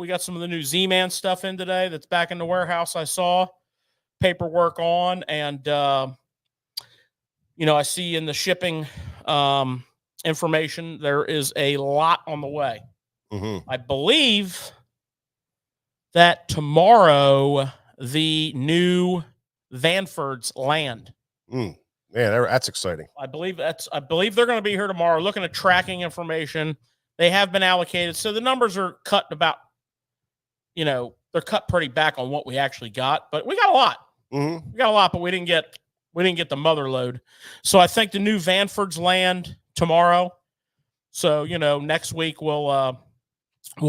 we got some of the new Z-Man stuff in today that's back in the warehouse. I saw paperwork on, and I see in the shipping information there is a lot on the way. Mm-hmm. I believe that tomorrow the new Vanfords land. Yeah, that's exciting. I believe they're going to be here tomorrow. Looking at tracking information, they have been allocated, so the numbers are cut about. They're cut pretty back on what we actually got, but we got a lot. Mm-hmm. We got a lot, but we didn't get the mother load. So I think the new Vanfords land tomorrow. So next week we'll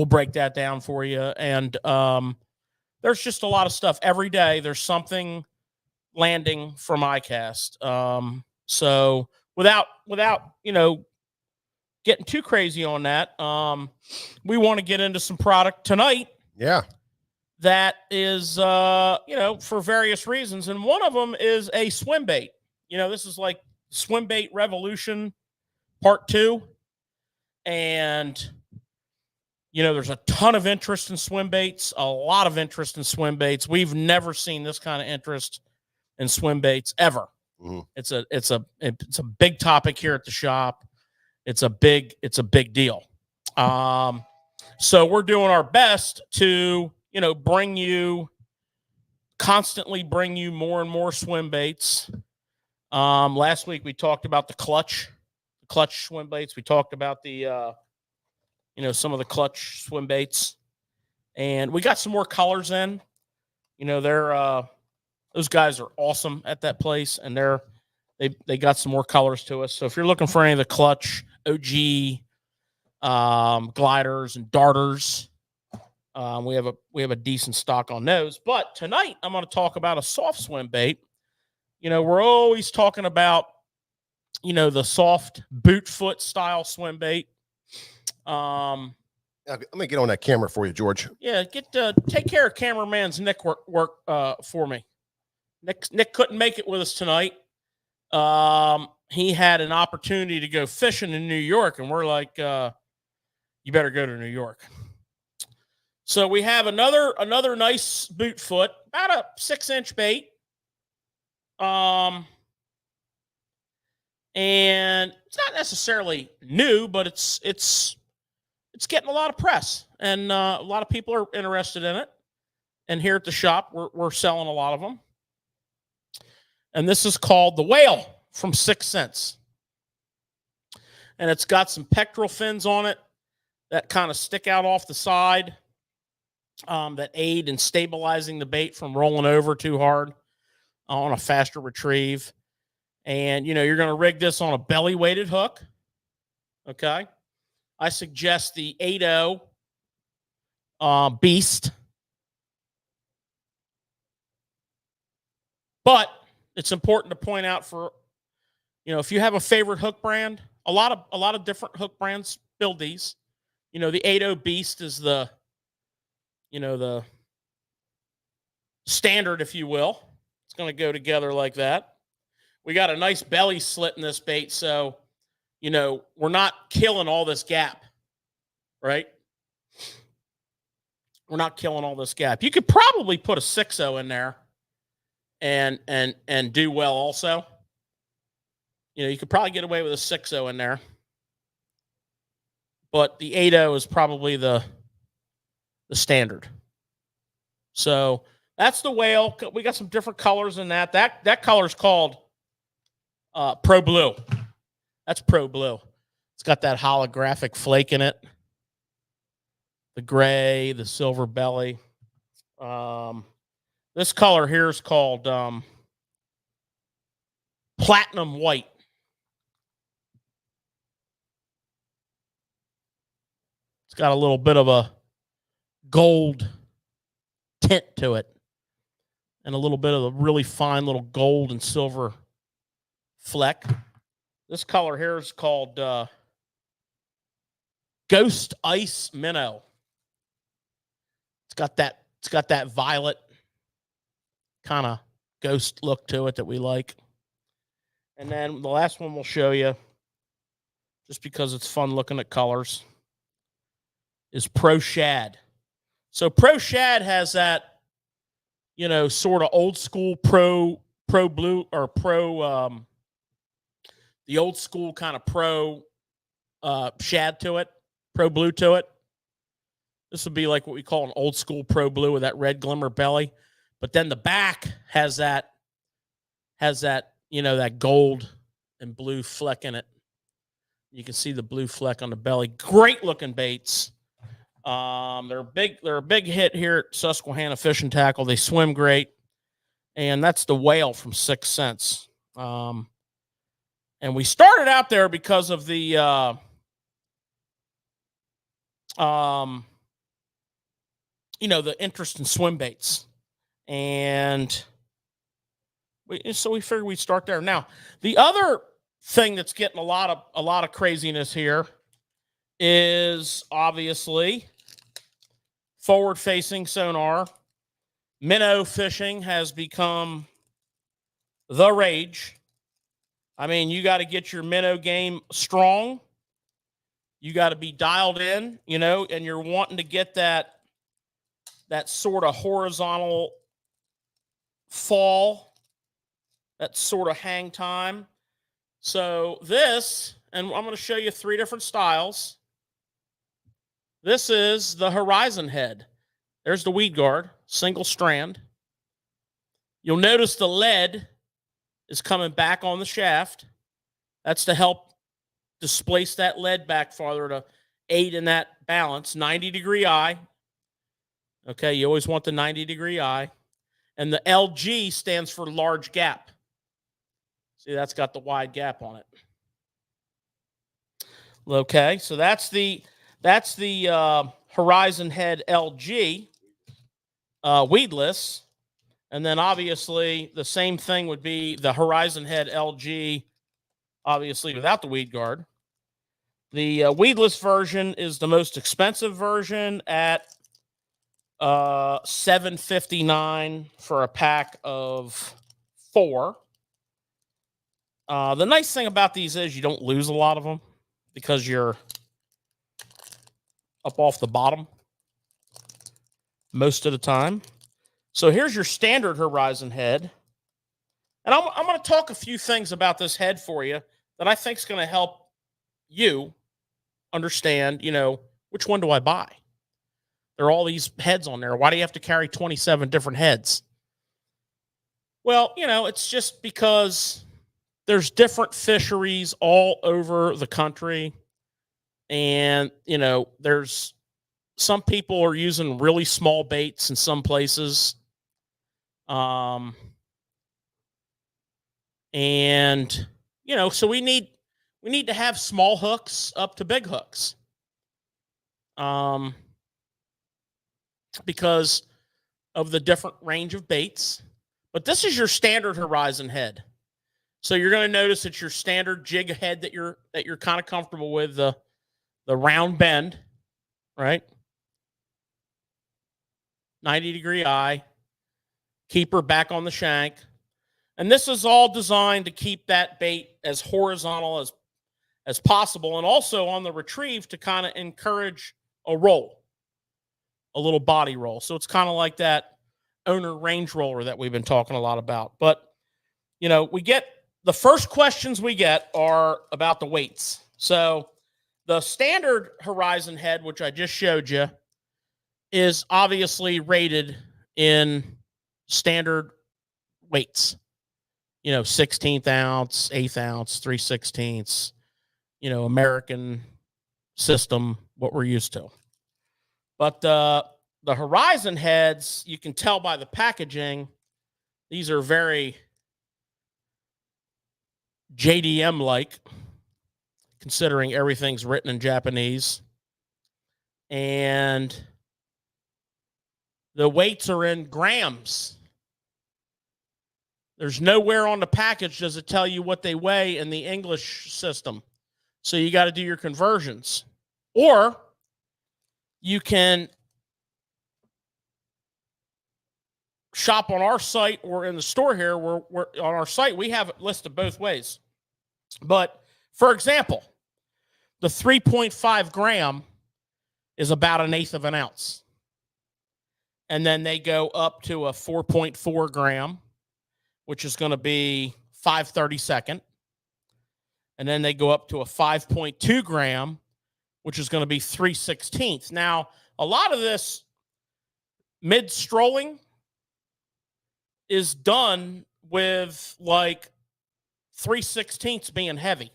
break that down for you, and there's just a lot of stuff every day. There's something landing from iCast. So without getting too crazy on that, we want to get into some product tonight. Yeah. That is, for various reasons. And one of them is a Swimbait. This is like Swimbait Revolution Part 2. And, there's a ton of interest in swimbaits, a lot of interest in swimbaits. We've never seen this kind of interest in swimbaits ever. Mm-hmm. It's a big topic here at the shop. It's a big deal. So we're doing our best to, constantly bring you more and more swim baits. Last week we talked about the clutch swim baits. We talked about the, some of the clutch swim baits, and we got some more colors in. Those guys are awesome at that place, and they got some more colors to us. So if you're looking for any of the clutch OG gliders and darters, we have a decent stock on those. But tonight I'm going to talk about a soft swim bait. We're always talking about the soft boot foot style swim bait. Let me get on that camera for you, George. Yeah, take care of cameraman's Nick work for me. Nick couldn't make it with us tonight. He had an opportunity to go fishing in New York, and we're like, you better go to New York. So we have another nice boot foot, about a 6-inch bait. And it's not necessarily new, but it's getting a lot of press, and a lot of people are interested in it. And here at the shop, we're selling a lot of them. And this is called the Whale from 6 Cents. And it's got some pectoral fins on it that kind of stick out off the side, that aid in stabilizing the bait from rolling over too hard on a faster retrieve. And, you're going to rig this on a belly-weighted hook. Okay. I suggest the 8.0 Beast. But it's important to point out if you have a favorite hook brand, a lot of different hook brands build these. The 8.0 Beast is the standard, if you will. It's going to go together like that. We got a nice belly slit in this bait, so, we're not killing all this gap, right? We're not killing all this gap. You could probably put a 6.0 in there and do well also. You could probably get away with a 6.0 in there. But the 8.0 is probably the standard. So that's the Whale. We got some different colors in that. That color is called Pro Blue. That's Pro Blue. It's got that holographic flake in it. The gray, the silver belly. This color here is called Platinum White. It's got a little bit of a gold tint to it, and a little bit of a really fine little gold and silver fleck. This color here is called Ghost Ice Minnow. It's got that violet kind of ghost look to it that we like. And then the last one we'll show you, just because it's fun looking at colors, is Pro Shad. So Pro Shad has that, you know, sort of old school pro blue or the old school kind of pro shad to it, pro blue to it. This would be like what we call an old school pro blue with that red glimmer belly. But then the back has that, you know, that gold and blue fleck in it. You can see the blue fleck on the belly. Great looking baits. They're a big hit here at Susquehanna Fish and Tackle. They swim great. And that's the Whale from 6 Cents. And we started out there because of the you know, the interest in swim baits. And so we figured we'd start there. Now, the other thing that's getting a lot of craziness here is obviously forward-facing sonar. Minnow fishing has become the rage. I mean, you got to get your minnow game strong. You got to be dialed in, you know, and you're wanting to get that sort of horizontal fall, that sort of hang time. So this, and I'm going to show you 3 different styles. This is the Horizon Head. There's the weed guard, single strand. You'll notice the lead is coming back on the shaft. That's to help displace that lead back farther to aid in that balance. 90-degree eye. Okay, you always want the 90-degree eye. And the LG stands for large gap. See, that's got the wide gap on it. Okay, so that's the Horizon Head LG weedless. And then obviously the same thing would be the Horizon Head LG, obviously without the weed guard. The weedless version is the most expensive version at $7.59 for a pack of 4. The nice thing about these is you don't lose a lot of them because you're up off the bottom most of the time. So here's your standard Horizon Head. And I'm going to talk a few things about this head for you that I think is going to help you understand, you know, which one do I buy? There are all these heads on there. Why do you have to carry 27 different heads? Well, you know, it's just because there's different fisheries all over the country. And, you know, there's some people are using really small baits in some places. And, you know, so we need to have small hooks up to big hooks. Because of the different range of baits. But this is your standard Horizon Head. So you're going to notice it's your standard jig head that you're kind of comfortable with, the round bend, right? 90-degree eye, keeper back on the shank. And this is all designed to keep that bait as horizontal as possible, and also on the retrieve to kind of encourage a roll, a little body roll. So it's kind of like that owner range roller that we've been talking a lot about. But, you know, the first questions we get are about the weights. So the standard Horizon Head, which I just showed you, is obviously rated in standard weights. You know, 16th ounce, 8th ounce, 3/16ths, you know, American system, what we're used to. But the Horizon Heads, you can tell by the packaging, these are very JDM-like, considering everything's written in Japanese. And the weights are in grams. There's nowhere on the package does it tell you what they weigh in the English system. So you got to do your conversions. Or you can shop on our site or in the store here. We're on our site, we have it listed both ways. But for example, the 3.5 gram is about 1/8 of an ounce. And then they go up to a 4.4 gram, which is going to be 5/32. And then they go up to a 5.2 gram, which is going to be 3/16. Now, a lot of this mid-strolling is done with like 3/16 being heavy.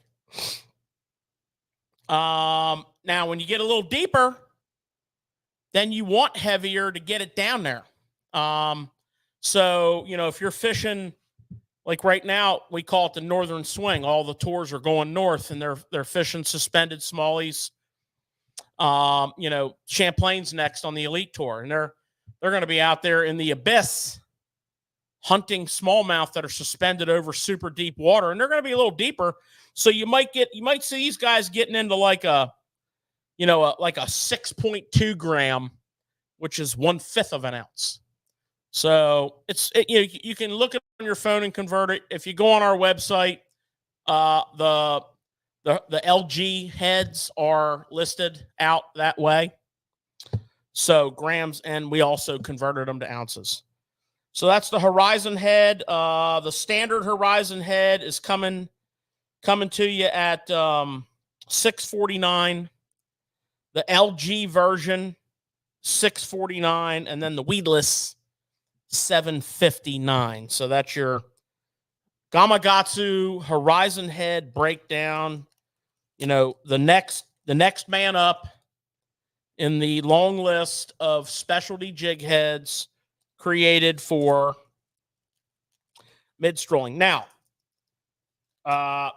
Now, when you get a little deeper, then you want heavier to get it down there. So, you know, if you're fishing, like right now, we call it the northern swing. All the tours are going north, and they're fishing suspended smallies. You know, Champlain's next on the elite tour, and they're going to be out there in the abyss hunting smallmouth that are suspended over super deep water, and they're going to be a little deeper. So you might see these guys getting into like a 6.2 gram, which is 1/5 of an ounce. So you can look it on your phone and convert it. If you go on our website, the LG heads are listed out that way. So grams, and we also converted them to ounces. So that's the Horizon head. The standard Horizon head is coming to you at $649. The LG version, $649, and then the weedless, $759. So that's your Gamakatsu Horizon head breakdown. You know, the next man up in the long list of specialty jig heads created for mid-strolling. Now,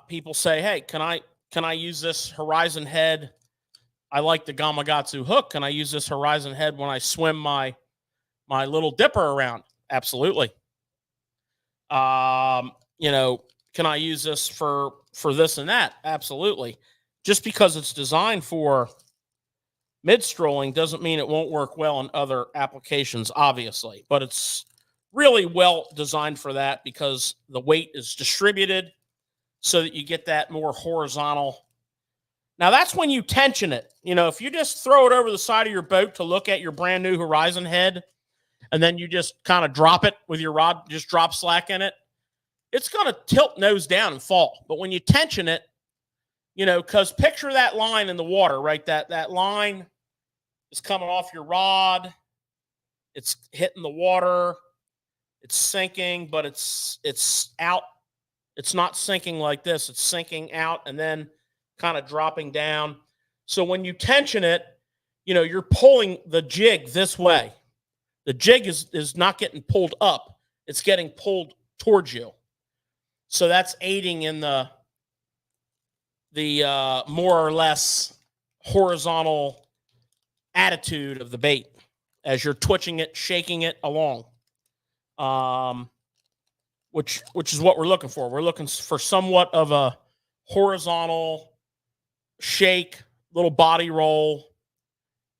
people say, "Hey, can I use this Horizon head? I like the Gamakatsu hook. Can I use this Horizon head when I swim my little dipper around?" Absolutely. You know, can I use this for this and that? Absolutely. Just because it's designed for mid-strolling doesn't mean it won't work well in other applications, obviously. But it's really well designed for that because the weight is distributed so that you get that more horizontal. Now, that's when you tension it. You know, if you just throw it over the side of your boat to look at your brand new Horizon head, and then you just kind of drop it with your rod, just drop slack in it, it's going to tilt nose down and fall. But when you tension it, you know, because picture that line in the water, right? That line is coming off your rod. It's hitting the water. It's sinking, but it's out. It's not sinking like this. It's sinking out and then kind of dropping down. So when you tension it, you know, you're pulling the jig this way. The jig is not getting pulled up. It's getting pulled towards you. So that's aiding in the more or less horizontal attitude of the bait as you're twitching it, shaking it along. Which is what we're looking for. We're looking for somewhat of a horizontal shake, little body roll,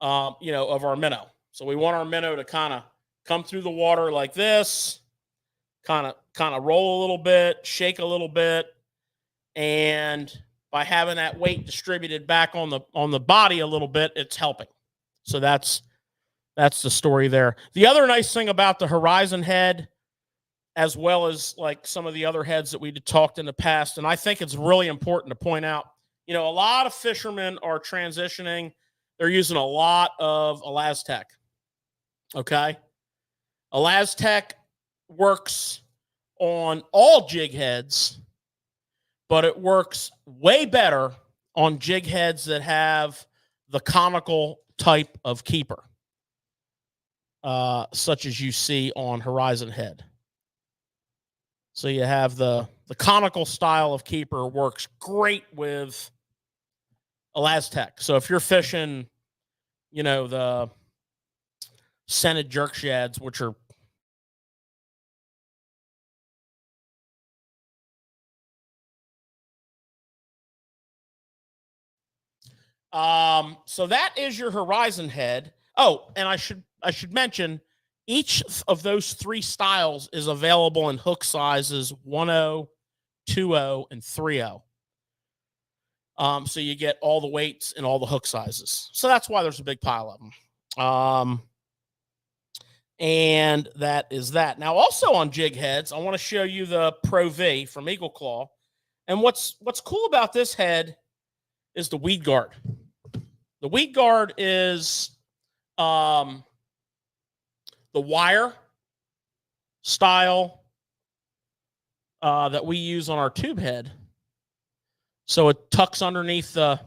you know, of our minnow. So we want our minnow to kind of come through the water like this, kind of roll a little bit, shake a little bit, and by having that weight distributed back on the body a little bit, it's helping. So that's the story there. The other nice thing about the Horizon head, as well as like some of the other heads that we talked in the past, and I think it's really important to point out, you know, a lot of fishermen are transitioning. They're using a lot of Elastec. Okay. Elastec works on all jig heads, but it works way better on jig heads that have the conical type of keeper, such as you see on Horizon head. So you have the conical style of keeper works great with Elastec. So if you're fishing, you know, the scented jerk shads, which are so that is your Horizon head. Oh, and I should mention each of those three styles is available in hook sizes 1/0, 2/0, and 3/0. So you get all the weights and all the hook sizes. So that's why there's a big pile of them. And that is that. Now, also on jig heads, I want to show you the Pro V from Eagle Claw. And what's cool about this head is the weed guard. The weed guard is the wire style that we use on our tube head. So it tucks underneath the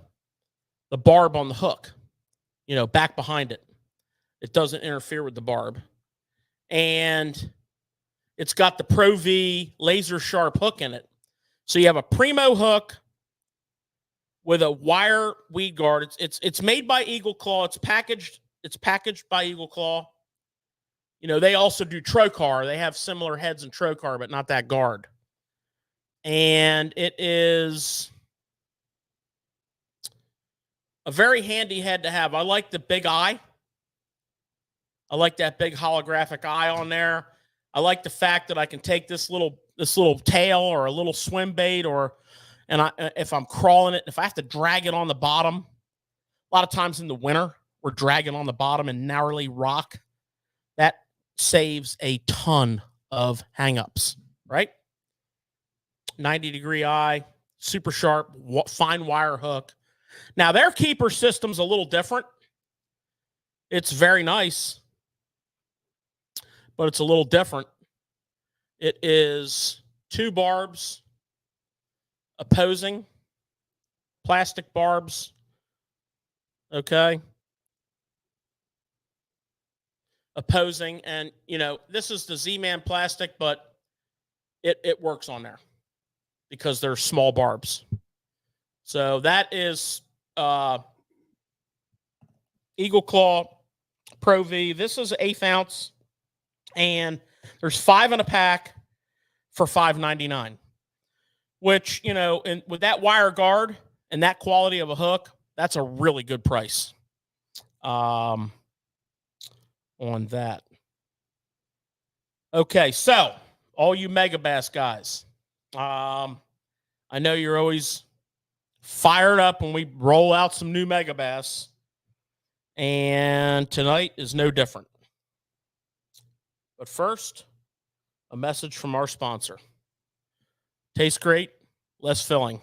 barb on the hook, back behind it. It doesn't interfere with the barb. And it's got the Pro V laser sharp hook in it. So you have a Primo hook with a wire weed guard. It's made by Eagle Claw. It's packaged by Eagle Claw. They also do Trocar. They have similar heads in Trocar, but not that guard. And it is a very handy head to have. I like the big eye. I like that big holographic eye on there. I like the fact that I can take this little tail or a little swim bait, if I'm crawling it, if I have to drag it on the bottom. A lot of times in the winter, we're dragging on the bottom and gnarly rock. That saves a ton of hangups, right? 90-degree eye, super sharp, fine wire hook. Now, their keeper system's a little different. It's very nice, but it's a little different. It is 2 barbs, opposing, plastic barbs, okay? Opposing, and, this is the Z-Man plastic, but it works on there because they're small barbs. So that is Eagle Claw Pro V. This is 1/8 ounce, and there's 5 in a pack for $5.99, which, with that wire guard and that quality of a hook, that's a really good price on that. Okay, so all you Megabass guys, I know you're always fired up when we roll out some new Megabass, and tonight is no different. But first, a message from our sponsor. Tastes great, less filling.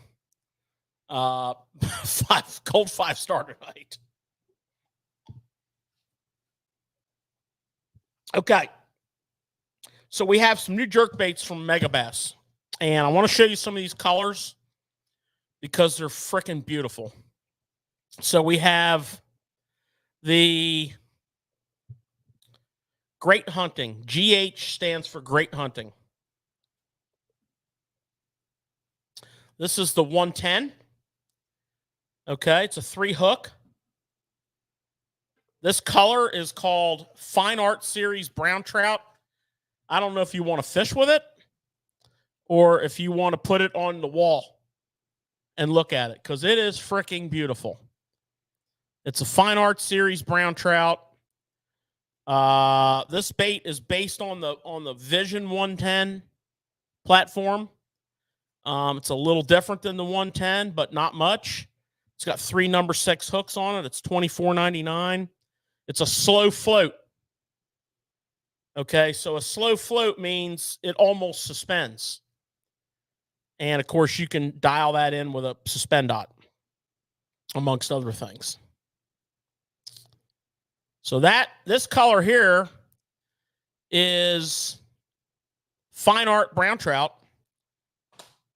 Cold 5-star tonight. Okay. So we have some new jerkbaits from Megabass. And I want to show you some of these colors because they're freaking beautiful. So we have the Great Hunting. GH stands for Great Hunting. This is the 110. Okay, it's a 3 hook. This color is called Fine Art Series Brown Trout. I don't know if you want to fish with it or if you want to put it on the wall and look at it, because it is freaking beautiful. It's a Fine Art Series Brown Trout. This bait is based on the Vision 110 platform. It's a little different than the 110, but not much. It's got 3 number 6 hooks on it. It's $24.99. It's a slow float. Okay, so a slow float means it almost suspends. And, of course, you can dial that in with a suspend dot, amongst other things. So this color here is Fine Art Brown Trout.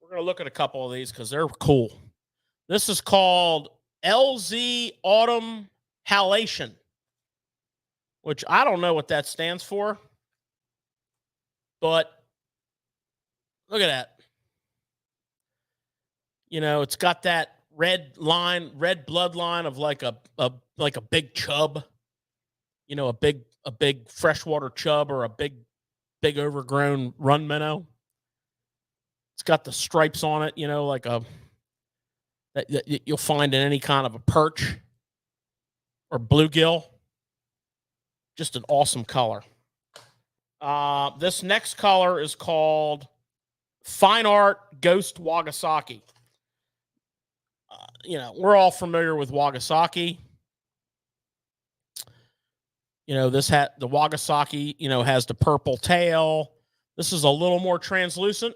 We're going to look at a couple of these because they're cool. This is called LZ Autumn Halation, which I don't know what that stands for, but look at that. It's got that red bloodline of like a big chub, a big freshwater chub or a big overgrown run minnow. It's got the stripes on it, like that you'll find in any kind of a perch or bluegill. Just an awesome color. This next color is called Fine Art Ghost Wagasaki. We're all familiar with Wagasaki. You know, this hat, the Wagasaki, you know, has the purple tail. This is a little more translucent.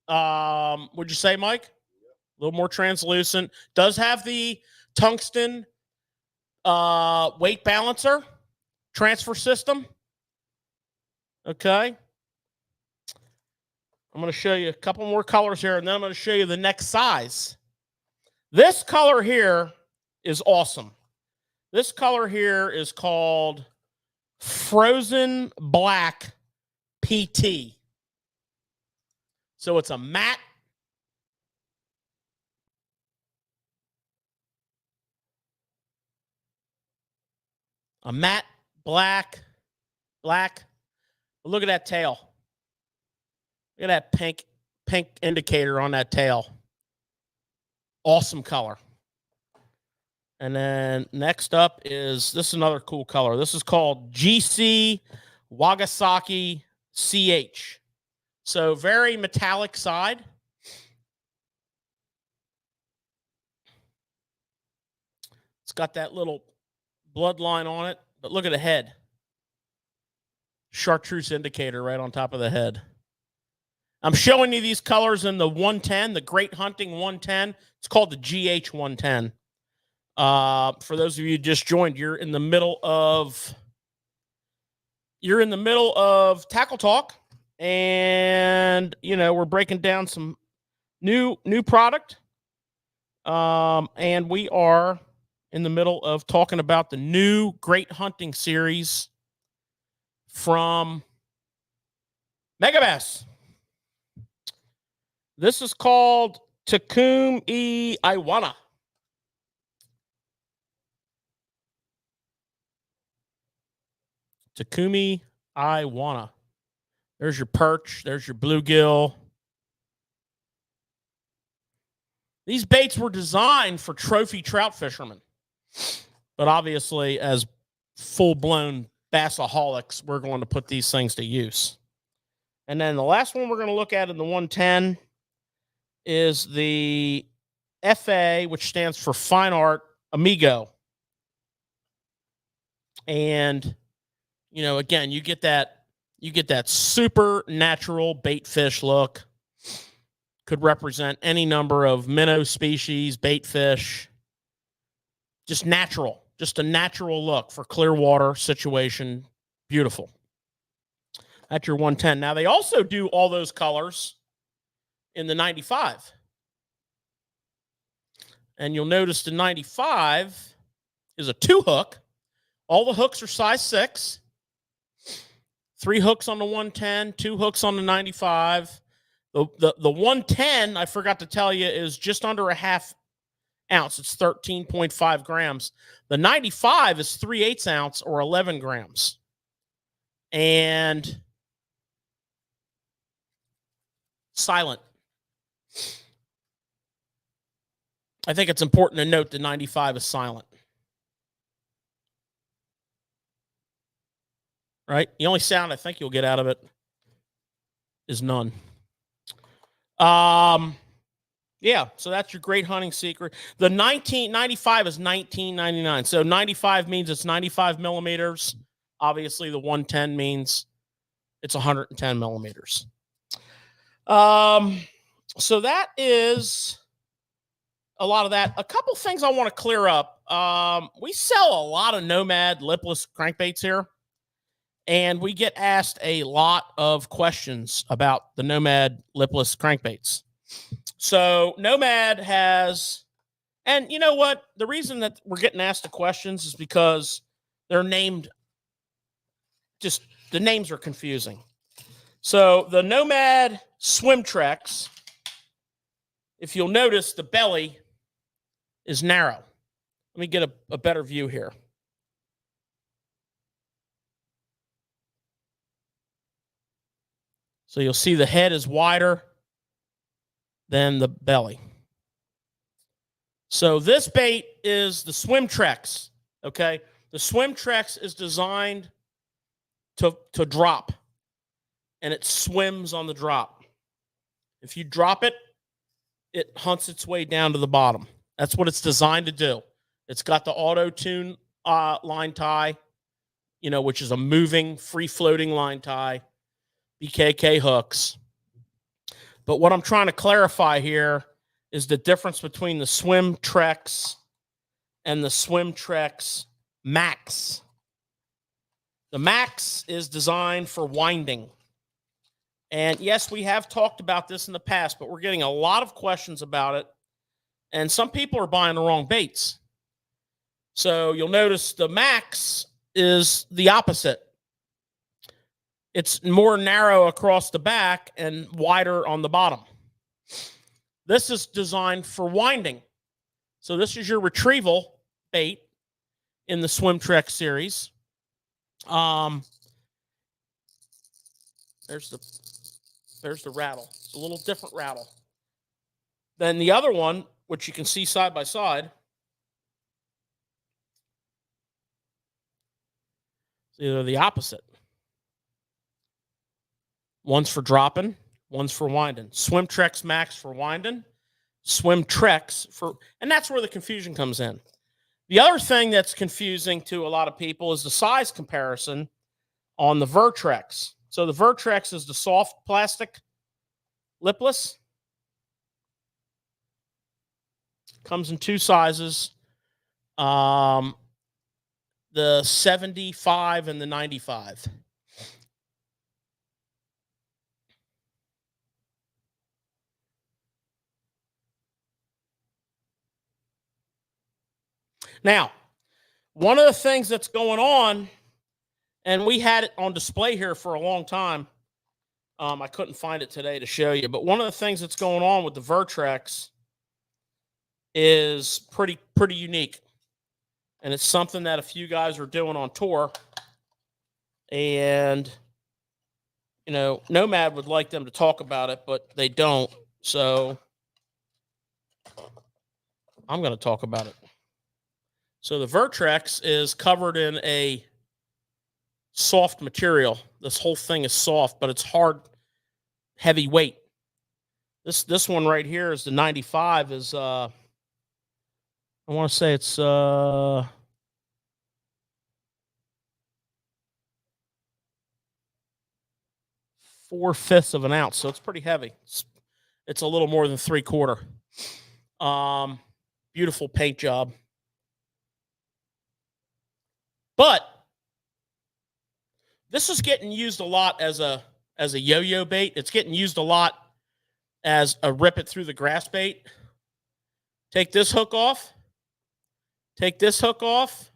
Would you say, Mike? A little more translucent. Does have the tungsten weight balancer transfer system. Okay. I'm going to show you a couple more colors here, and then I'm going to show you the next size. This color here is awesome. This color here is called Frozen Black PT. So it's a matte black. Look at that tail. Look at that pink indicator on that tail. Awesome color. And then next up is this is another cool color. This is called GC Wagasaki CH. So very metallic side. It's got that little bloodline on it, but look at the head. Chartreuse indicator right on top of the head. I'm showing you these colors in the 110, the Great Hunting 110. It's called the GH 110. For those of you who just joined, you're in the middle of Tackle Talk, and you know we're breaking down some new product, and we are in the middle of talking about the new Great Hunting series from Megabass. This is called Takumi Iwana. Takumi Iwana. There's your perch. There's your bluegill. These baits were designed for trophy trout fishermen. But obviously, as full-blown bassaholics, we're going to put these things to use. And then the last one we're going to look at in the 110 is the FA, which stands for Fine Art Amigo. And, you know, again, you get that super natural bait fish look. Could represent any number of minnow species, bait fish. Just natural. Just a natural look for clear water situation. Beautiful. That's your 110. Now, they also do all those colors in the 95. And you'll notice the 95 is a 2-hook. All the hooks are size 6. 3 hooks on the 110, 2 hooks on the 95. The 110, I forgot to tell you, is just under a half ounce. It's 13.5 grams. The 95 is 3/8 ounce or 11 grams. And silent. I think it's important to note the 95 is silent. Right? The only sound I think you'll get out of it is none. Yeah, so that's your Great Hunting secret. The 95 is $19.99. So 95 means it's 95 millimeters. Obviously, the 110 means it's 110 millimeters. So that is a lot of that. A couple things I want to clear up. We sell a lot of Nomad lipless crankbaits here. And we get asked a lot of questions about the Nomad lipless crankbaits. So Nomad has, and you know what? The reason that we're getting asked the questions is because they're named, just the names are confusing. So the Nomad Swim Trex, if you'll notice, the belly is narrow. Let me get a better view here. So you'll see the head is wider than the belly. So this bait is the Swim Trex, okay? The Swim Trex is designed to drop, and it swims on the drop. If you drop it, it hunts its way down to the bottom. That's what it's designed to do. It's got the auto-tune line tie. which is a moving, free-floating line tie, BKK hooks. But what I'm trying to clarify here is the difference between the Swimtrex and the Swimtrex Max. The Max is designed for winding. And yes, we have talked about this in the past, but we're getting a lot of questions about it. And some people are buying the wrong baits. So you'll notice the Max is the opposite. It's more narrow across the back and wider on the bottom. This is designed for winding. So this is your retrieval bait in the Swimtrex series. There's the rattle. It's a little different rattle than the other one, which you can see side by side. They're the opposite. One's for dropping, one's for winding. Swimtrex Max for winding, Swimtrex for, and that's where the confusion comes in. The other thing that's confusing to a lot of people is the size comparison on the Vertrex. So the Vertrex is the soft plastic lipless. Comes in two sizes. The 75 and the 95. Now, one of the things that's going on, and we had it on display here for a long time. I couldn't find it today to show you, but one of the things that's going on with the Vertrex is pretty unique. And it's something that a few guys are doing on tour. And, Nomad would like them to talk about it, but they don't. So I'm going to talk about it. So the Vertrex is covered in a soft material. This whole thing is soft, but it's hard, heavy weight. This one right here is the 95 is, I want to say it's 4/5 of an ounce. So it's pretty heavy. It's a little more than 3/4. Beautiful paint job. But this is getting used a lot as a yo-yo bait. It's getting used a lot as a rip it through the grass bait. Take this hook off. Take this hook off.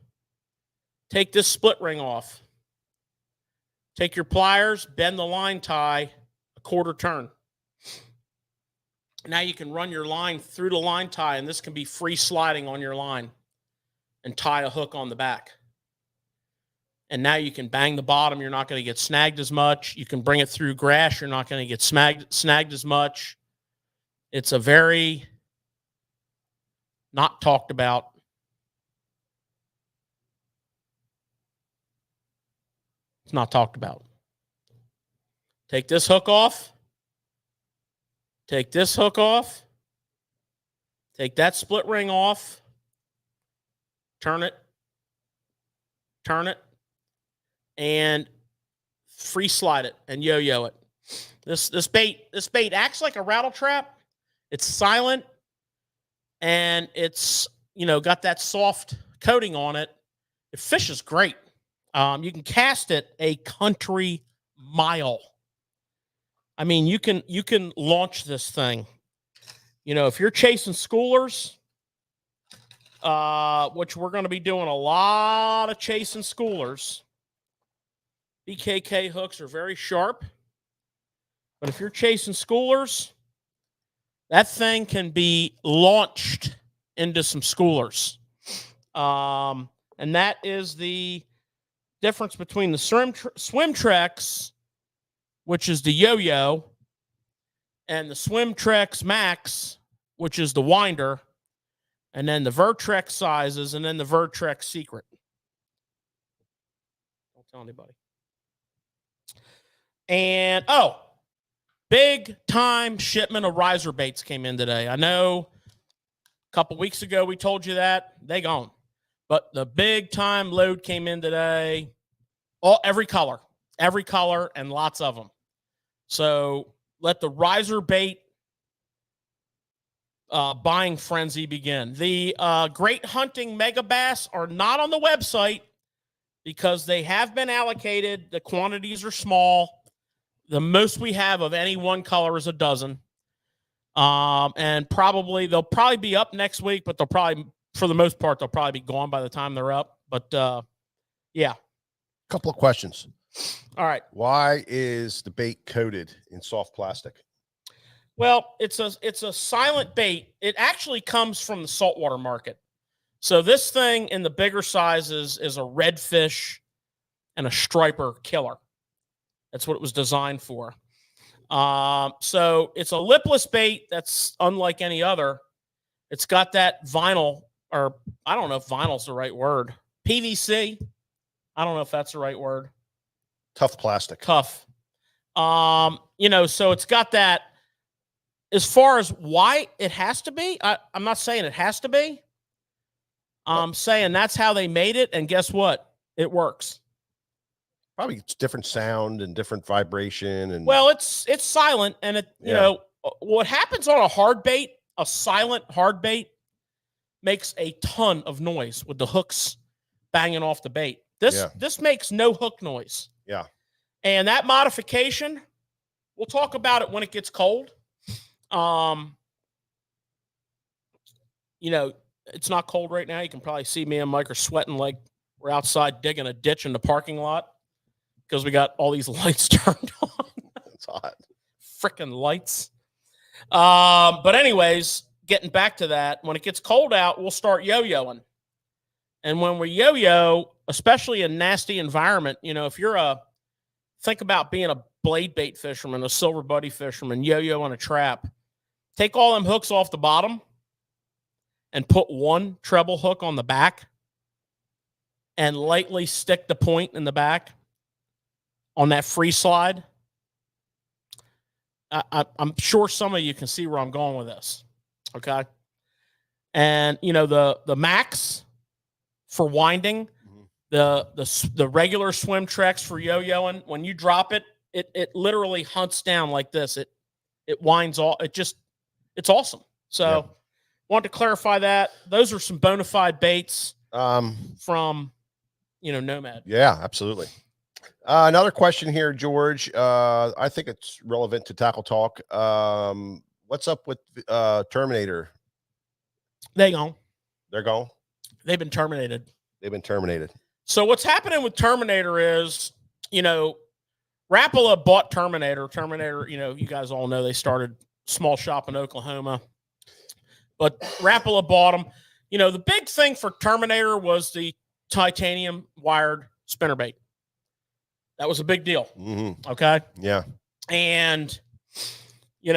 Take this split ring off. Take your pliers, bend the line tie a quarter turn. Now you can run your line through the line tie, and this can be free sliding on your line and tie a hook on the back. And now you can bang the bottom. You're not going to get snagged as much. You can bring it through grass. You're not going to get snagged as much. It's a very not talked about. It's not talked about. Take this hook off. Take this hook off. Take that split ring off. Turn it. Turn it. And free slide it and yo-yo it. This bait acts like a rattle trap. It's silent, and it's got that soft coating on it. It fishes great. You can cast it a country mile. I mean, you can launch this thing. If you're chasing schoolers, which we're going to be doing a lot of chasing schoolers. BKK hooks are very sharp. But if you're chasing schoolers, that thing can be launched into some schoolers. And that is the difference between the Swimtrex, which is the yo-yo, and the Swimtrex Max, which is the winder, and then the Vertrex sizes, and then the Vertrex Secret. Don't tell anybody. And, big time shipment of riser baits came in today. I know a couple weeks ago we told you that. They gone. But the big time load came in today. Every color, and lots of them. So let the riser bait buying frenzy begin. The great hunting Megabass are not on the website because they have been allocated. The quantities are small. The most we have of any one color is a dozen. And they'll probably be up next week, but for the most part, they'll probably be gone by the time they're up. But yeah. Couple of questions. All right. Why is the bait coated in soft plastic? Well, it's a silent bait. It actually comes from the saltwater market. So this thing in the bigger sizes is a redfish and a striper killer. That's what it was designed for. So it's a lipless bait that's unlike any other. It's got that vinyl, or I don't know if vinyl's the right word. PVC. I don't know if that's the right word. Tough plastic. Tough. So it's got that. As far as why it has to be, I'm not saying it has to be. I'm saying that's how they made it, and guess what? It works. Probably it's different sound and different vibration, and well, it's silent, and what happens on a hard bait, a silent hard bait, makes a ton of noise with the hooks banging off the bait. This makes no hook noise. Yeah, and that modification, we'll talk about it when it gets cold. It's not cold right now. You can probably see me and Mike are sweating like we're outside digging a ditch in the parking lot because we got all these lights turned on. It's hot. Frickin' lights. But anyways, getting back to that, when it gets cold out, we'll start yo-yoing. And when we yo-yo, especially in a nasty environment, if think about being a blade bait fisherman, a silver buddy fisherman, yo-yo on a trap, take all them hooks off the bottom and put one treble hook on the back and lightly stick the point in the back on that free slide. I'm sure some of you can see where I'm going with this. Okay. And the max for winding, the regular swim treks for yo-yoing, when you drop it, it literally hunts down like this. It winds all. It's awesome. So wanted to clarify that. Those are some bona fide baits from Nomad. Yeah, absolutely. Another question here, George. I think it's relevant to Tackle Talk. What's up with Terminator? They're gone. They're gone. They've been terminated. So what's happening with Terminator is, Rapala bought Terminator. Terminator, you guys all know they started small shop in Oklahoma, but Rapala bought them. The big thing for Terminator was the titanium wired spinnerbait. That was a big deal. Mm-hmm. Okay. Yeah. And, it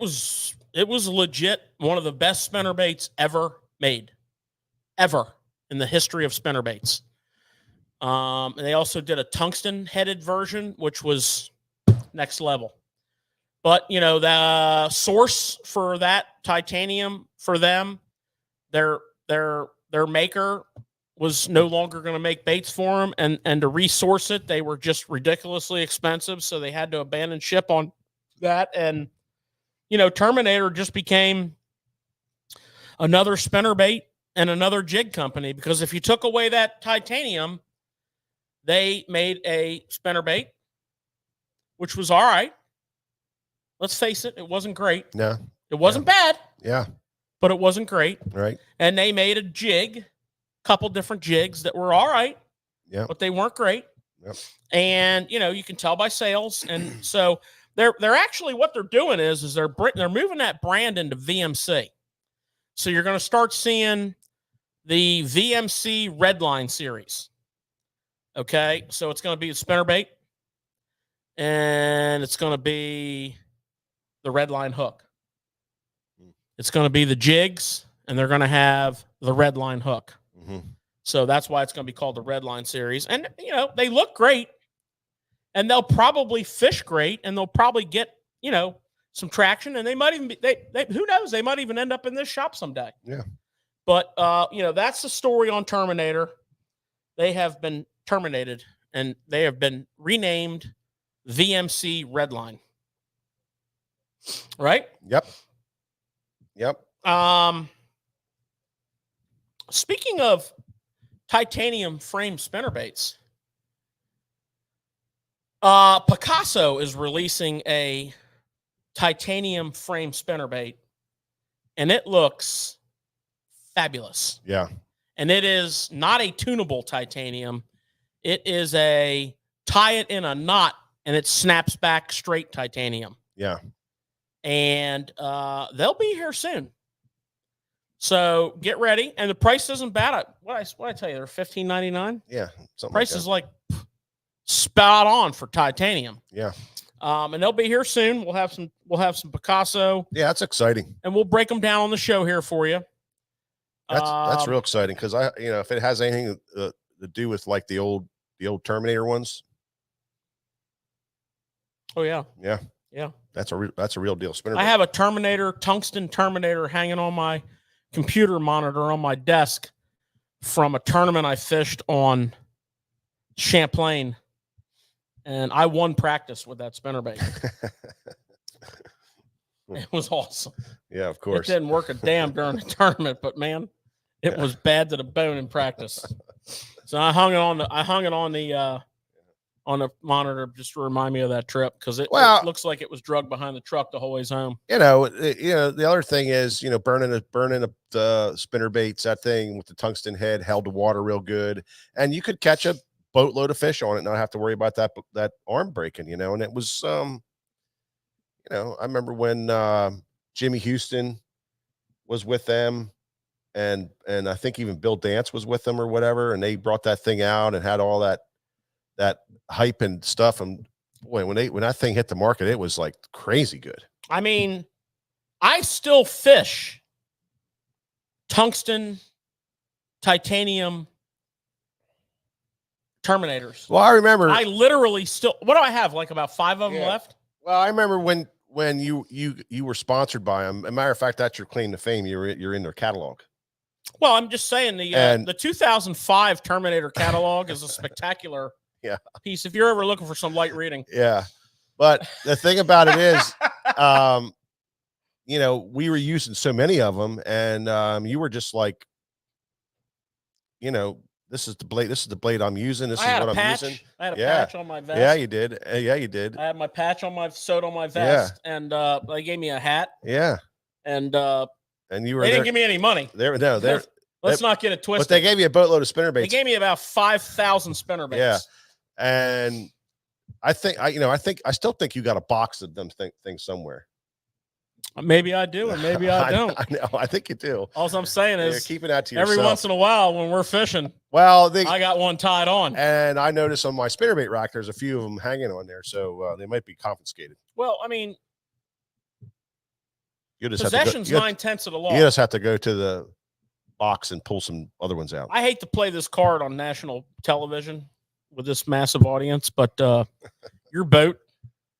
was legit one of the best spinnerbaits ever made, ever in the history of spinnerbaits. And they also did a tungsten headed version, which was next level. But, the source for that titanium for them, their maker was no longer going to make baits for them. And to resource it, they were just ridiculously expensive. So they had to abandon ship on that. And, Terminator just became another spinnerbait and another jig company, because if you took away that titanium, they made a spinnerbait, which was all right. Let's face it, it wasn't great. No. It wasn't bad. Yeah. But it wasn't great. Right. And they made a jig, couple different jigs that were all right. Yeah. But they weren't great. Yep. And, you can tell by sales. And so they're actually, what they're doing is they're moving that brand into VMC. So you're going to start seeing the VMC Redline series. Okay. So it's going to be a spinnerbait, and it's going to be the Redline hook. It's going to be the jigs, and they're going to have the Redline hook. Mm-hmm. So that's why it's going to be called the Redline series. And, they look great, and they'll probably fish great, and they'll probably get, some traction, and they might even be, who knows, they might even end up in this shop someday. Yeah. But that's the story on Terminator. They have been terminated, and they have been renamed VMC Redline. Right? Yep. Speaking of titanium frame spinnerbaits, Picasso is releasing a titanium frame spinnerbait, and it looks fabulous. Yeah. And it is not a tunable titanium. It is a tie it in a knot and it snaps back straight titanium. Yeah. And they'll be here soon. So get ready. And the price isn't bad. What I tell you, they're $15.99. Yeah. Something Price like is like spot on for titanium. Yeah. And they'll be here soon. We'll have some Picasso. Yeah, that's exciting. And we'll break them down on the show here for you. That's real exciting because if it has anything to do with like the old Terminator ones. Oh yeah. Yeah. Yeah. That's a real deal spinner. I have a tungsten Terminator hanging on my computer monitor on my desk from a tournament I fished on Champlain, and I won practice with that spinnerbait. It was awesome. Yeah, of course. It didn't work a damn during the tournament, but man, it was bad to the bone in practice. So I hung it on the monitor just to remind me of that trip because it looks like it was drugged behind the truck the whole ways home. The other thing is, burning the spinner baits, that thing with the tungsten head held the water real good, and you could catch a boatload of fish on it and not have to worry about that arm breaking, and it was, I remember when Jimmy Houston was with them and I think even Bill Dance was with them or whatever, and they brought that thing out and had all that hype and stuff. And boy, when that thing hit the market, it was like crazy good. I mean, I still fish tungsten, titanium Terminators. Well, I remember I literally still, what do I have? Like about 5 of them left? Well, I remember when you were sponsored by them. As a matter of fact, that's your claim to fame. You're in their catalog. Well, I'm just saying the 2005 Terminator catalog is a spectacular piece. If you're ever looking for some light reading. Yeah. But the thing about it is, we were using so many of them, and you were just like, this is the blade. This is the blade I'm using. This is what I'm using. I had a patch on my vest. Yeah, you did. Yeah, you did. I had my patch sewed on my vest, and they gave me a hat. Yeah. And you were. They didn't give me any money. Let's not get it twisted. But they gave you a boatload of spinnerbaits. They gave me about 5,000 spinnerbaits. Yeah. And I still think you got a box of them things somewhere. Maybe I do, and maybe I don't. I know. I think you do. All I'm saying is, you're keeping that to yourself. Every once in a while, when we're fishing, I got one tied on. And I noticed on my spinnerbait rack, there's a few of them hanging on there, so they might be confiscated. Well, I mean, possession's 9/10 of the law. You just have to go to the box and pull some other ones out. I hate to play this card on national television with this massive audience, but your boat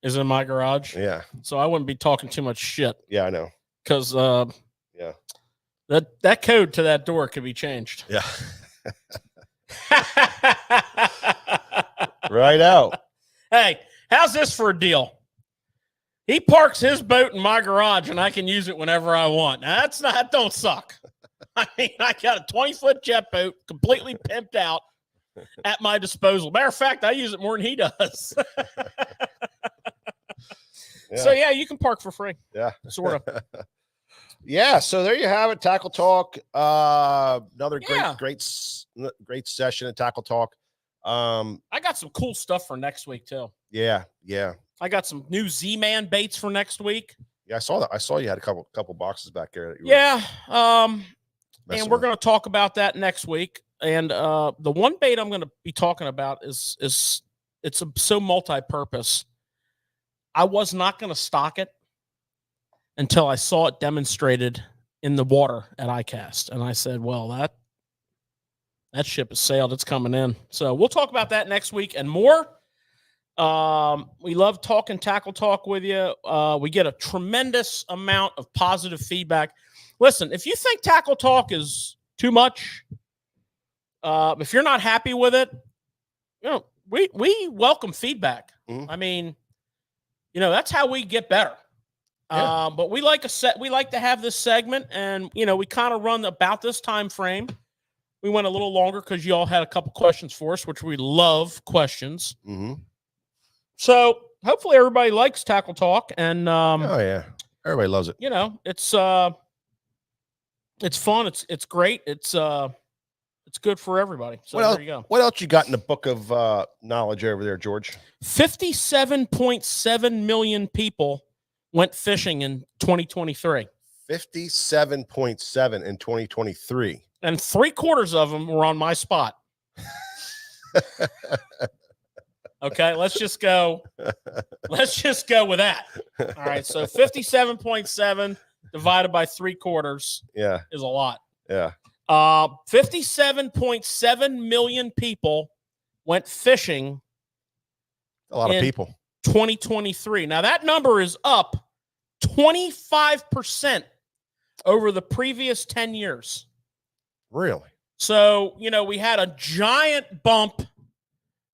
is in my garage. Yeah. So I wouldn't be talking too much shit. Yeah, I know. Because that code to that door could be changed. Yeah. Right out. Hey, how's this for a deal? He parks his boat in my garage and I can use it whenever I want. Now, that don't suck. I mean, I got a 20-foot jet boat completely pimped out at my disposal. Matter of fact, I use it more than he does. So you can park for free. Yeah, sort of. Yeah. So there you have it. Tackle Talk. Another great session at Tackle Talk. I got some cool stuff for next week too. Yeah. I got some new Z-Man baits for next week. Yeah, I saw that. I saw you had a couple boxes back there. And we're going to talk about that next week. And the one bait I'm going to be talking about is so multi-purpose. I was not going to stock it until I saw it demonstrated in the water at ICAST. And I said, well, that ship has sailed. It's coming in. So we'll talk about that next week and more. We love talking Tackle Talk with you. We get a tremendous amount of positive feedback. listen, if you think Tackle Talk is too much, if you're not happy with it, we welcome feedback. Mhm. I mean, that's how we get better. Yeah. But we like to have this segment, and we kind of run about this time frame. We went a little longer because you all had a couple questions for us, which we love questions. Mm-hmm. So hopefully everybody likes Tackle Talk, and oh yeah, everybody loves it. It's fun. It's great. It's good for everybody. So there you go. What else you got in the book of knowledge over there, George? 57.7 million people went fishing in 2023. 57.7 in 2023. And 3/4 of them were on my spot. Okay, let's just go with that. All right, so 57.7 divided by 3/4 is a lot. Yeah. 57.7 million people went fishing. A lot of people. 2023. Now that number is up 25% over the previous 10 years. Really? So, we had a giant bump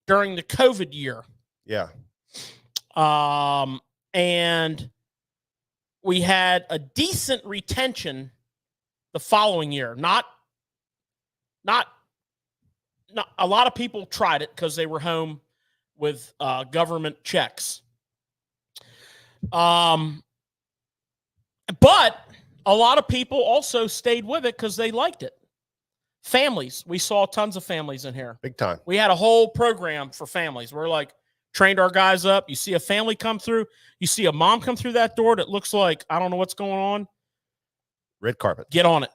during the COVID year. Yeah. And we had a decent retention the following year. Not a lot of people tried it because they were home with government checks. But a lot of people also stayed with it because they liked it. Families. We saw tons of families in here. Big time. We had a whole program for families. We're like, trained our guys up. You see a family come through. You see a mom come through that door that looks like, I don't know what's going on. Red carpet. Get on it.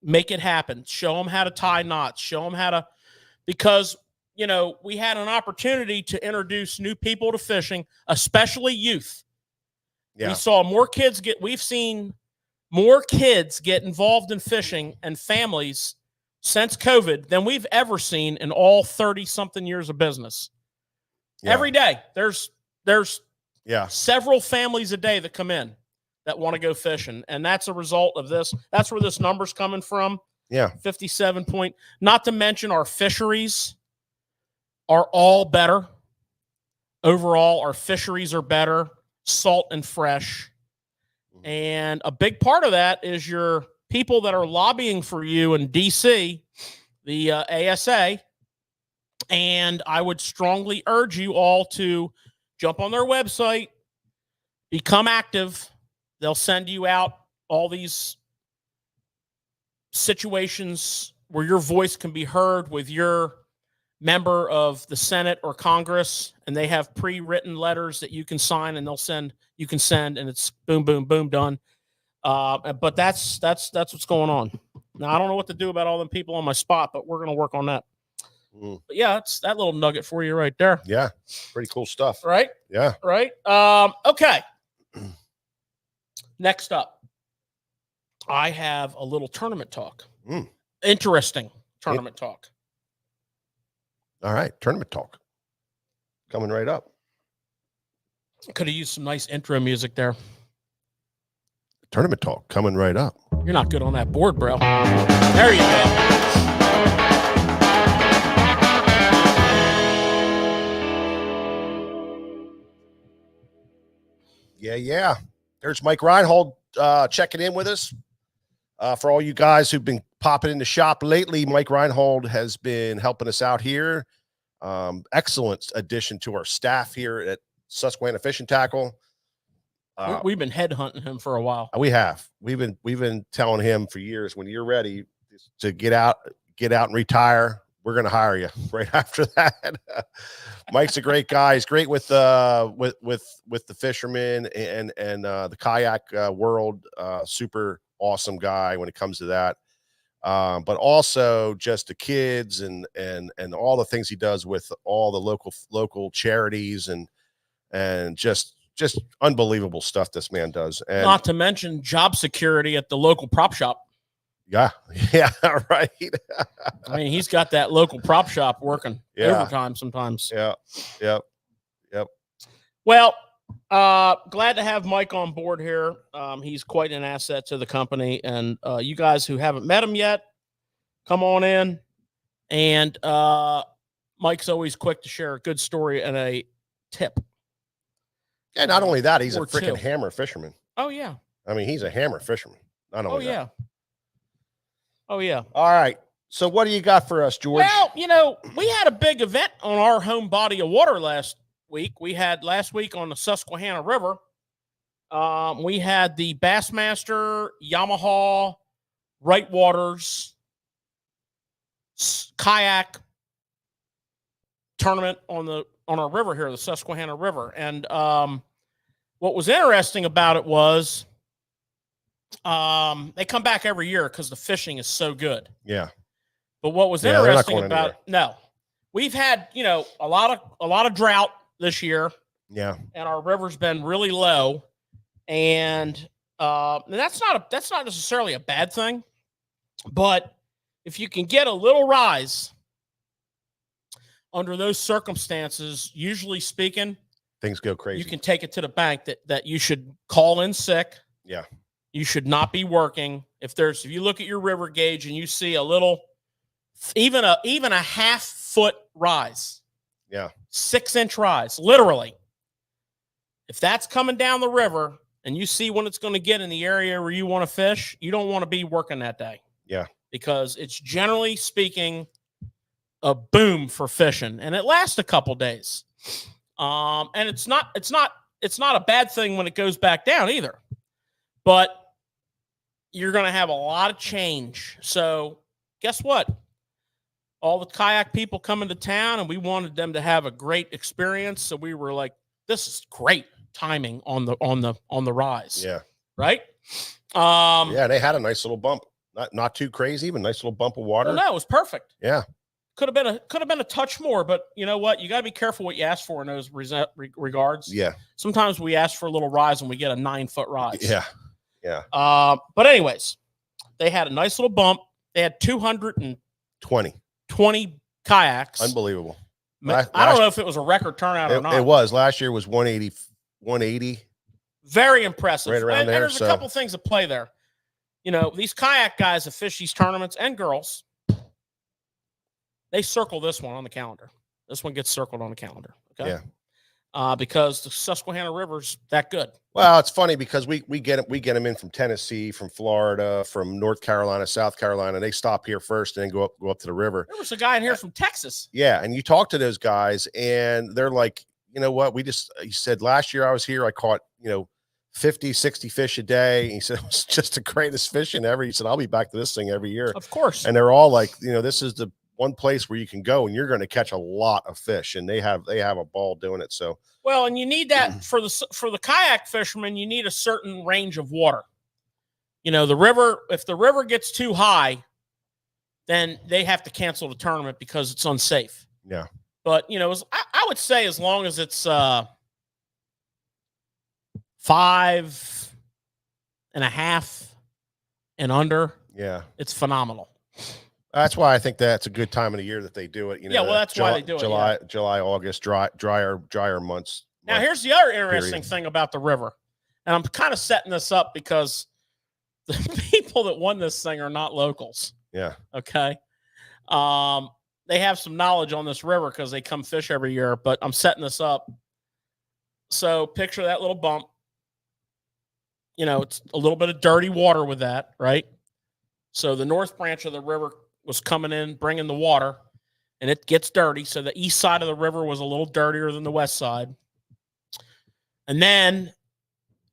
Make it happen. Show them how to tie knots. Show them how to, because, we had an opportunity to introduce new people to fishing, especially youth. Yeah. We've seen more kids get involved in fishing and families since COVID than we've ever seen in all 30-something years of business. Yeah. Every day, there's Yeah. several families a day that come in that want to go fishing, and that's a result of this. That's where this number's coming from. Yeah. 57 point. Not to mention our fisheries are all better. Overall, our fisheries are better, salt and fresh. And a big part of that is your people that are lobbying for you in D.C., the ASA. And I would strongly urge you all to jump on their website, become active. They'll send you out all these situations where your voice can be heard with your member of the Senate or Congress, and they have pre-written letters that you can sign and you can send, and it's boom, boom, boom, done. But that's what's going on. Now, I don't know what to do about all them people on my spot, but we're going to work on that. But yeah, it's that little nugget for you right there. Yeah. Pretty cool stuff. Right? Yeah. Right? Okay. Next up, I have a little tournament talk. Interesting tournament talk. All right. Tournament talk. Coming right up. Could have used some nice intro music there. Tournament talk coming right up. You're not good on that board, bro. There you go. Yeah. There's Mike Reinhold checking in with us. For all you guys who've been popping in the shop lately, Mike Reinhold has been helping us out here. Excellent addition to our staff here at Susquehanna Fishing Tackle. We've been headhunting him for a while. We have. We've been telling him for years, when you're ready to get out and retire, we're going to hire you right after that. Mike's a great guy. He's great with the fishermen and the kayak world. Super awesome guy when it comes to that. But also just the kids and all the things he does with all the local charities and just unbelievable stuff this man does. And not to mention job security at the local prop shop. Yeah, right. I mean, he's got that local prop shop working overtime sometimes. Yep. Well, Glad to have Mike on board here. He's quite an asset to the company, and you guys who haven't met him yet, come on in. And Mike's always quick to share a good story and a tip. Yeah, not only that, he's a Or freaking two. hammer fisherman. Oh yeah. I mean, he's a hammer fisherman. Not only Oh yeah. that. Oh yeah. All right. So what do you got for us, George? Well, you know, we had a big event on our home body of water last week. We had last week on the Susquehanna River. We had the Bassmaster Yamaha Right Waters kayak tournament on our river here, the Susquehanna River. And what was interesting about it was they come back every year because the fishing is so good. Yeah. But what was interesting about we've had, you know, a lot of drought this year. Yeah. And our river's been really low. And that's not necessarily a bad thing. But if you can get a little rise under those circumstances, usually speaking, things go crazy. You can take it to the bank that you should call in sick. Yeah. You should not be working. If you look at your river gauge and you see a little, even a half-foot rise. Yeah. 6-inch rise, literally. If that's coming down the river and you see when it's going to get in the area where you want to fish, you don't want to be working that day. Yeah. Because it's generally speaking a boom for fishing, and it lasts a couple days. And it's not a bad thing when it goes back down either. But you're going to have a lot of change. So guess what? All the kayak people come into town, and we wanted them to have a great experience. So we were like, this is great timing on the rise. Yeah. Right. Yeah. They had a nice little bump, not too crazy, but nice little bump of water. Well, no, it was perfect. Yeah. Could have been a touch more, but you know what? You got to be careful what you ask for in those regards. Yeah. Sometimes we ask for a little rise and we get a 9-foot rise. Yeah. Yeah. But anyways, they had a nice little bump. They had 220 kayaks. Unbelievable. I don't know if it was a record turnout or not. It was. Last year was 180. Very impressive. Right around and there. There's a couple things at play there. You know, these kayak guys that fish these tournaments, and girls, they circle this one on the calendar. This one gets circled on the calendar. Okay. Yeah. Because the Susquehanna River's that good. Well, it's funny because we get them in from Tennessee, from Florida, from North Carolina, South Carolina. They stop here first and then go up to the river. There was a guy in here from Texas. Yeah, and you talk to those guys, and they're like, you know what? He said last year I was here, I caught 50, 60 fish a day. And he said it was just the greatest fishing ever. He said I'll be back to this thing every year. Of course. And they're all like, this is the one place where you can go and you're going to catch a lot of fish, and they have a ball doing it. So well, and you need that for the kayak fishermen. You need a certain range of water. The river. If the river gets too high, then they have to cancel the tournament because it's unsafe. Yeah. But I would say as long as it's 5.5 and under, yeah, it's phenomenal. That's why I think that's a good time of the year that they do it. Yeah, well, that's why they do it. July, August, drier months. Now, here's the other interesting thing about the river, and I'm kind of setting this up because the people that won this thing are not locals. Yeah. Okay. They have some knowledge on this river because they come fish every year, but I'm setting this up. So picture that little bump. It's a little bit of dirty water with that, right? So the north branch of the river was coming in, bringing the water, and it gets dirty. So the east side of the river was a little dirtier than the west side. And then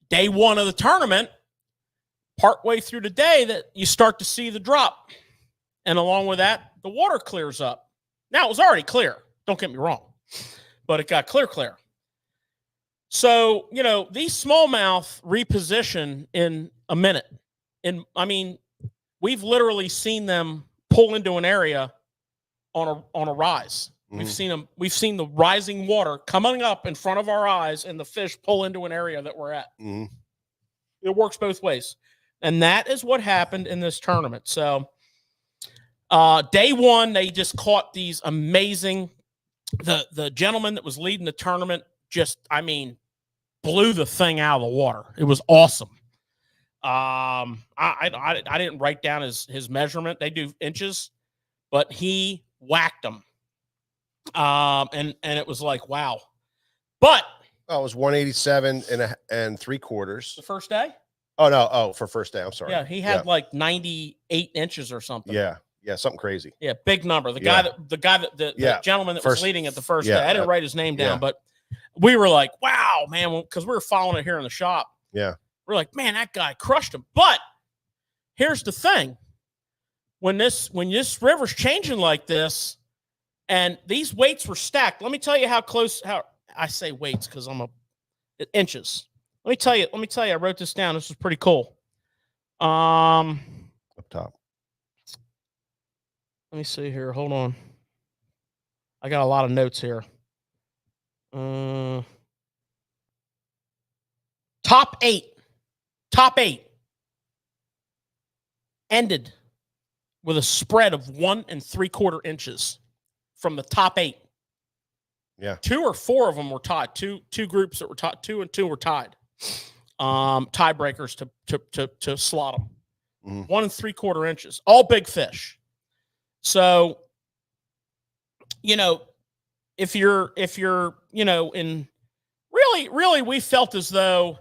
day one of the tournament, partway through the day, that you start to see the drop. And along with that, the water clears up. Now, it was already clear. Don't get me wrong. But it got clear. So, these smallmouth reposition in a minute. We've literally seen them pull into an area on a rise. Mm-hmm. We've seen the rising water coming up in front of our eyes, and the fish pull into an area that we're at. Mm-hmm. It works both ways. And that is what happened in this tournament. So day one, they just caught these amazing, the gentleman that was leading the tournament, blew the thing out of the water. It was awesome. I didn't write down his measurement. They do inches, but he whacked them. And it was like, wow. But it was 187 and 3/4 the first day. Oh no! Oh, for first day. I'm sorry. Yeah, he had like 98 inches or something. Yeah, something crazy. Yeah, big number. The gentleman that was leading it the first day. I didn't write his name down, but we were like, wow, man, because we were following it here in the shop. Yeah, we're like, man, that guy crushed him. But here's the thing: when this river's changing like this, and these weights were stacked. Let me tell you how I say weights because I'm inches. Let me tell you, I wrote this down. This is pretty cool. Up top. Let me see here. Hold on. I got a lot of notes here. Top eight ended with a spread of 1 3/4 inches from the top 8. Yeah. 2 or 4 of them were tied. Two groups that were tied. 2 and 2 were tied. Tiebreakers to slot them. Mm-hmm. 1 3/4 inches. All big fish. So, if you're, in really, we felt as though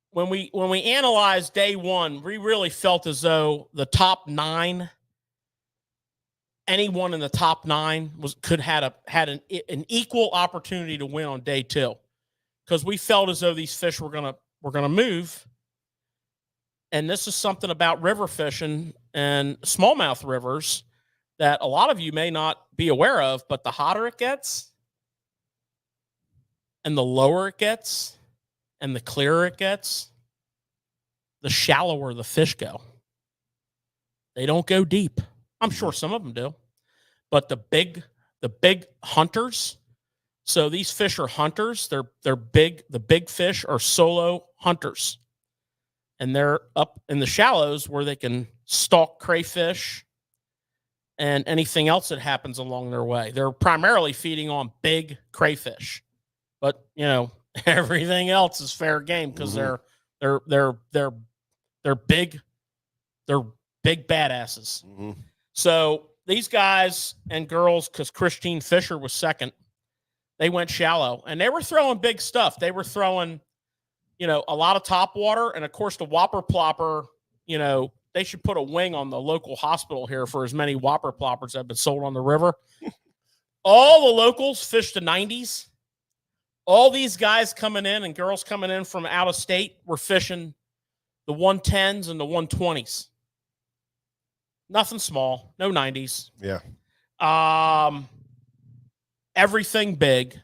when we analyzed day one, we really felt as though the top 9, anyone in the top 9 could had an equal opportunity to win on day 2, because we felt as though these fish were gonna move. And this is something about river fishing and smallmouth rivers that a lot of you may not be aware of, but the hotter it gets and the lower it gets and the clearer it gets, the shallower the fish go. They don't go deep. I'm sure some of them do, but the big hunters. So these fish are hunters. They're big. The big fish are solo hunters, and they're up in the shallows where they can stalk crayfish and anything else that happens along their way. They're primarily feeding on big crayfish, but everything else is fair game because they're big. They're big badasses. Mm-hmm. So these guys and girls, because Christine Fisher was second, they went shallow and they were throwing big stuff. They were throwing, a lot of top water, and of course the whopper plopper. They should put a wing on the local hospital here for as many whopper ploppers that have been sold on the river. All the locals fish the 90s. All these guys coming in and girls coming in from out of state were fishing the 110s and the 120s. Nothing small, no 90s. Yeah. Everything big.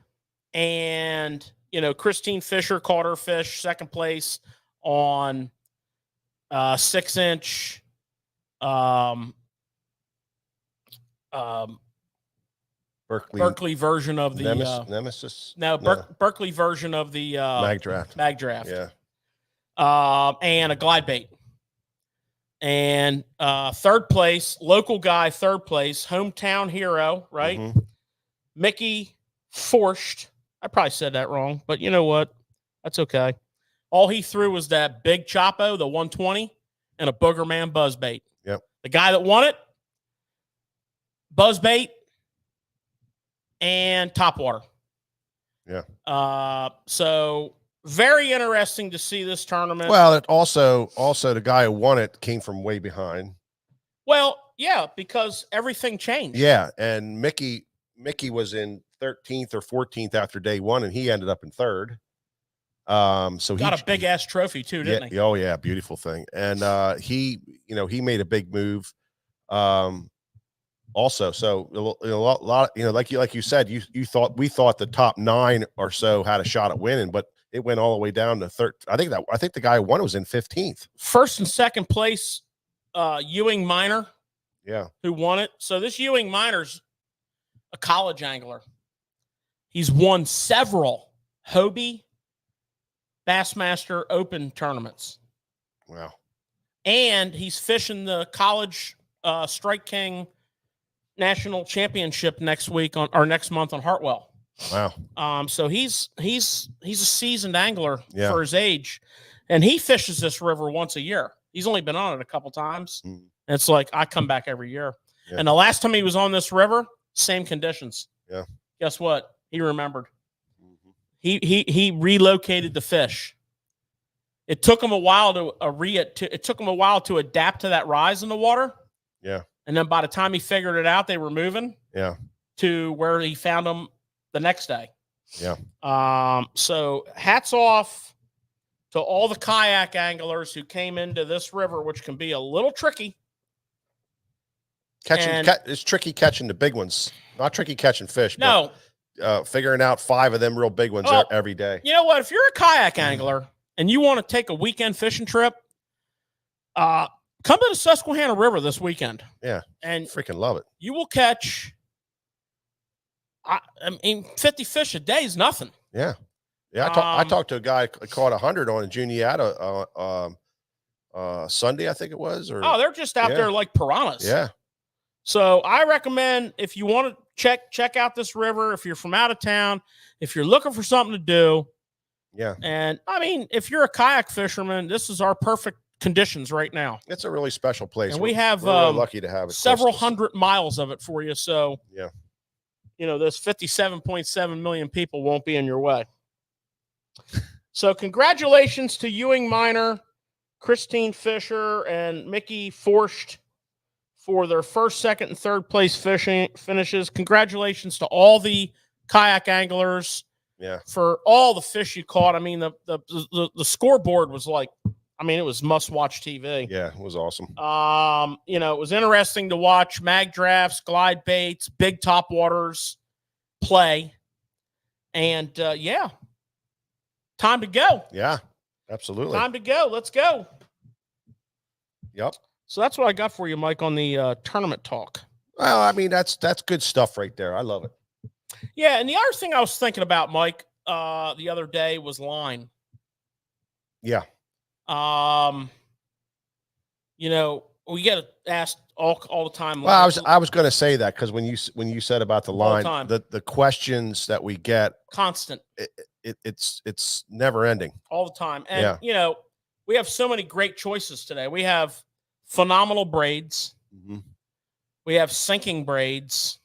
And, Christine Fisher caught her fish second place on 6-inch Berkeley version of the Nemesis. Berkeley version of the mag draft. Yeah. And a glide bait. And third place, local guy, third place, hometown hero, right? Mm-hmm. Mickey Forscht. I probably said that wrong, but you know what? That's okay. All he threw was that big Chapo, the 120, and a Boogerman buzzbait. Yep. The guy that won it, buzzbait and topwater. Yeah. So very interesting to see this tournament. Well, it also the guy who won it came from way behind. Well, yeah, because everything changed. Yeah, and Mickey was in 13th or 14th after day 1, and he ended up in 3rd. So he got a big ass trophy too, didn't he? Oh yeah, beautiful thing. And he made a big move. Also, so a lot, like you said, we thought the top 9 or so had a shot at winning, but it went all the way down to third. I think the guy who won was in 15th. First and second place, Ewing Minor. Yeah. Who won it? So this Ewing Minor's a college angler. He's won several Hobie Bassmaster Open tournaments. Wow. And he's fishing the college Strike King National Championship next month on Hartwell. Wow. So he's a seasoned angler Yeah. for his age, and he fishes this river once a year. He's only been on it a couple times. Mm. And it's like I come back every year. Yeah. And the last time he was on this river, same conditions. Yeah. Guess what? He remembered. Mhm. He relocated the fish. It took him a while to adapt to that rise in the water. Yeah. And then by the time he figured it out, they were moving. Yeah. To where he found them the next day. Yeah. So hats off to all the kayak anglers who came into this river, which can be a little tricky. It's tricky catching the big ones, not tricky catching fish. No, but, figuring out 5 of them real big ones every day. You know what? If you're a kayak angler and you want to take a weekend fishing trip, come to the Susquehanna River this weekend. Yeah, and freaking love it. You will catch. I mean, 50 fish a day is nothing. Yeah, yeah. I talked to a guy caught 100 on a Juniata Sunday, I think it was. Or they're just out there like piranhas. Yeah. So I recommend, if you want to check out this river, if you're from out of town, if you're looking for something to do. Yeah. And I mean, if you're a kayak fisherman, this is our perfect conditions right now. It's a really special place. And we have we're really lucky to have it. Several hundred miles of it for you. So yeah, you know, those 57.7 million people won't be in your way. So congratulations to Ewing Miner, Christine Fisher, and Mickey Forst for their first, second, and third place finishes. Congratulations to all the kayak anglers for all the fish you caught. I mean, the scoreboard was like, I mean, it was must-watch TV. Yeah, it was awesome. You know, it was interesting to watch mag drafts, glide baits, big top waters play. And, yeah, time to go. Yeah, absolutely. Time to go. Let's go. Yep. So that's what I got for you, Mike, on the tournament talk. Well, I mean, that's good stuff right there. I love it. Yeah, and the other thing I was thinking about, Mike, the other day was line. Yeah. You know, we get asked all the time. Well, I was going to say that because when you said about the line, the questions that we get constant, it's never ending all the time. And you know, we have so many great choices today. We have phenomenal braids. Mm-hmm. We have sinking braids.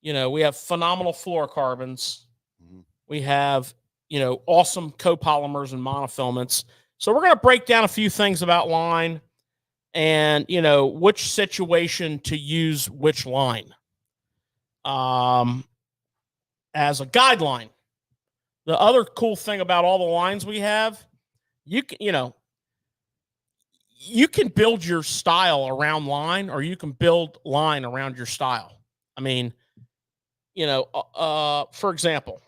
You know, we have phenomenal fluorocarbons. Mm-hmm. We have, you know, awesome copolymers and monofilaments. So we're going to break down a few things about line and, you know, which situation to use which line as a guideline. The other cool thing about all the lines we have, you can build your style around line, or you can build line around your style. I mean, you know, for example,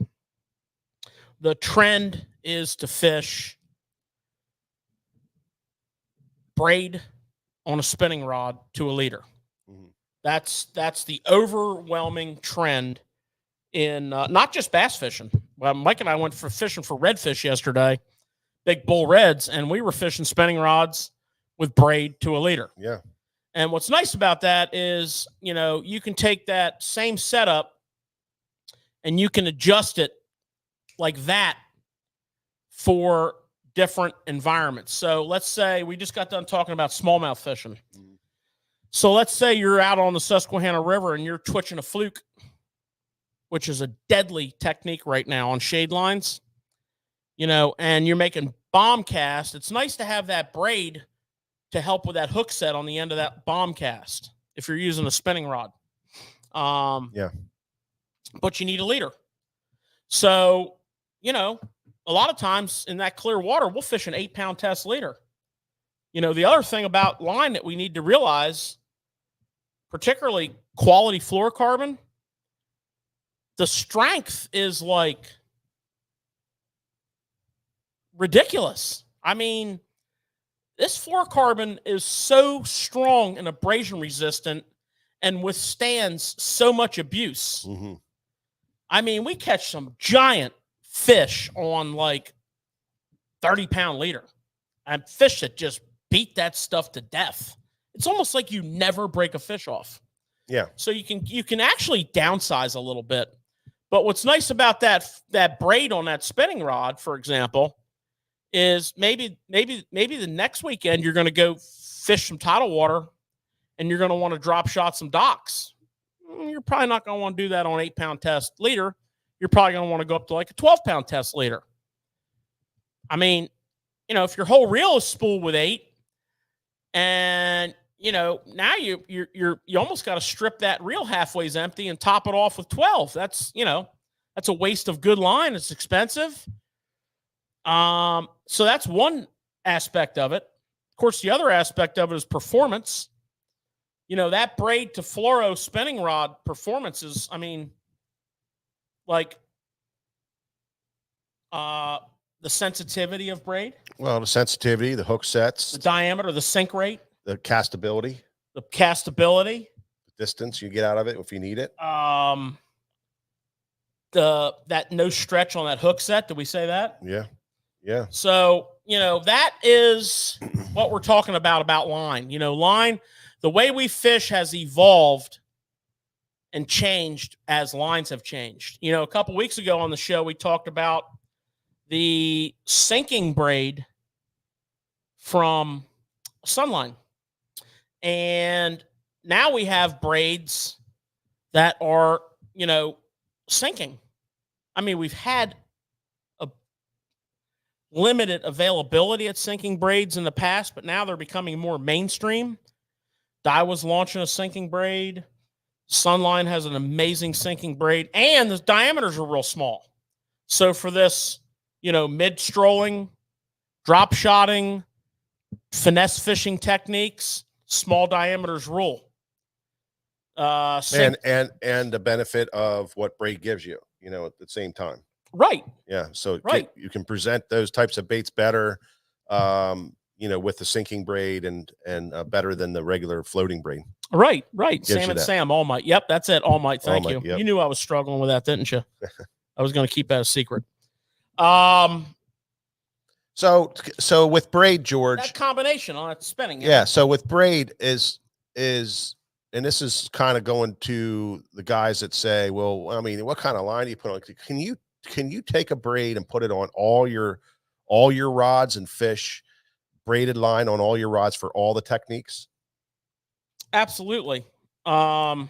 the trend is to fish braid on a spinning rod to a leader. Mm-hmm. That's the overwhelming trend in not just bass fishing. Well, Mike and I went for fishing for redfish yesterday, big bull reds, and we were fishing spinning rods with braid to a leader. Yeah. And what's nice about that is, you know, you can take that same setup and you can adjust it like that for different environments. So let's say we just got done talking about smallmouth fishing. Mm-hmm. So let's say you're out on the Susquehanna River and you're twitching a fluke, which is a deadly technique right now on shade lines, you know, and you're making bomb cast. It's nice to have that braid to help with that hook set on the end of that bomb cast if you're using a spinning rod. Yeah. But you need a leader. So, you know, a lot of times in that clear water, we'll fish an 8-pound test leader. You know, the other thing about line that we need to realize, particularly quality fluorocarbon, the strength is like ridiculous. I mean, this fluorocarbon is so strong and abrasion resistant and withstands so much abuse. Mm-hmm. I mean, we catch some giant fish on like 30-pound leader and fish that just beat that stuff to death. It's almost like you never break a fish off. Yeah. So you can actually downsize a little bit. But what's nice about that braid on that spinning rod, for example, is maybe the next weekend you're going to go fish some tidal water and you're going to want to drop shot some docks. You're probably not going to want to do that on 8-pound test leader. You're probably going to want to go up to like a 12-pound test leader. I mean, if your whole reel is spooled with 8, and now you almost got to strip that reel halfway empty and top it off with 12. That's a waste of good line. It's expensive. So that's one aspect of it. Of course, the other aspect of it is performance. That braid to fluoro spinning rod performance is, like the sensitivity of braid. Well, the sensitivity, the hook sets, the diameter, the sink rate, the castability, the distance you get out of it if you need it. That no stretch on that hook set. Did we say that? Yeah. So, that is what we're talking about line. Line, the way we fish has evolved and changed as lines have changed. A couple weeks ago on the show, we talked about the sinking braid from Sunline. And now we have braids that are, sinking. We've had a limited availability at sinking braids in the past, but now they're becoming more mainstream. Daiwa's launching a sinking braid. Sunline has an amazing sinking braid, and the diameters are real small. So for this, mid-strolling, drop shotting, finesse fishing techniques, small diameters rule. And the benefit of what braid gives you, at the same time. Right. Yeah. So right. You can present those types of baits better, with the sinking braid and better than the regular floating braid. Right. Sam, All Might. Yep, that's it. All Might. Thank you. Yep. You knew I was struggling with that, didn't you? I was going to keep that a secret. So with braid, George, that combination on that spinning. Yeah. So with braid is, and this is kind of going to the guys that say, well, what kind of line do you put on? Can you take a braid and put it on all your rods and fish braided line on all your rods for all the techniques? Absolutely. You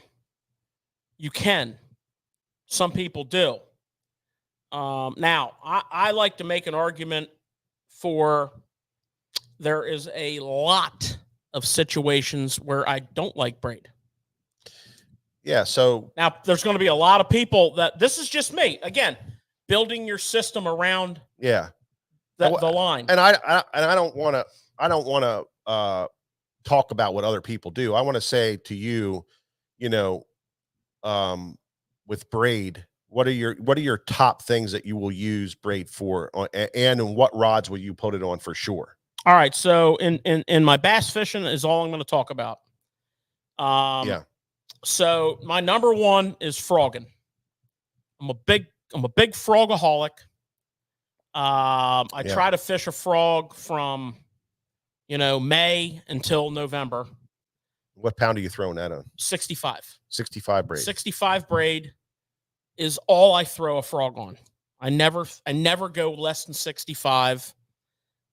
can. Some people do. Now, I like to make an argument for there is a lot of situations where I don't like braid. Yeah. So now there's going to be a lot of people that this is just me again, building your system around the line. And I don't want to talk about what other people do. I want to say to you, with braid, what are your top things that you will use braid for, and what rods will you put it on for sure? All right. So in my bass fishing is all I'm going to talk about. Yeah. So my number one is frogging. I'm a big frogaholic. I try to fish a frog from, May until November. What pound are you throwing that on? 65. 65 braid. 65 braid is all I throw a frog on. I never go less than 65.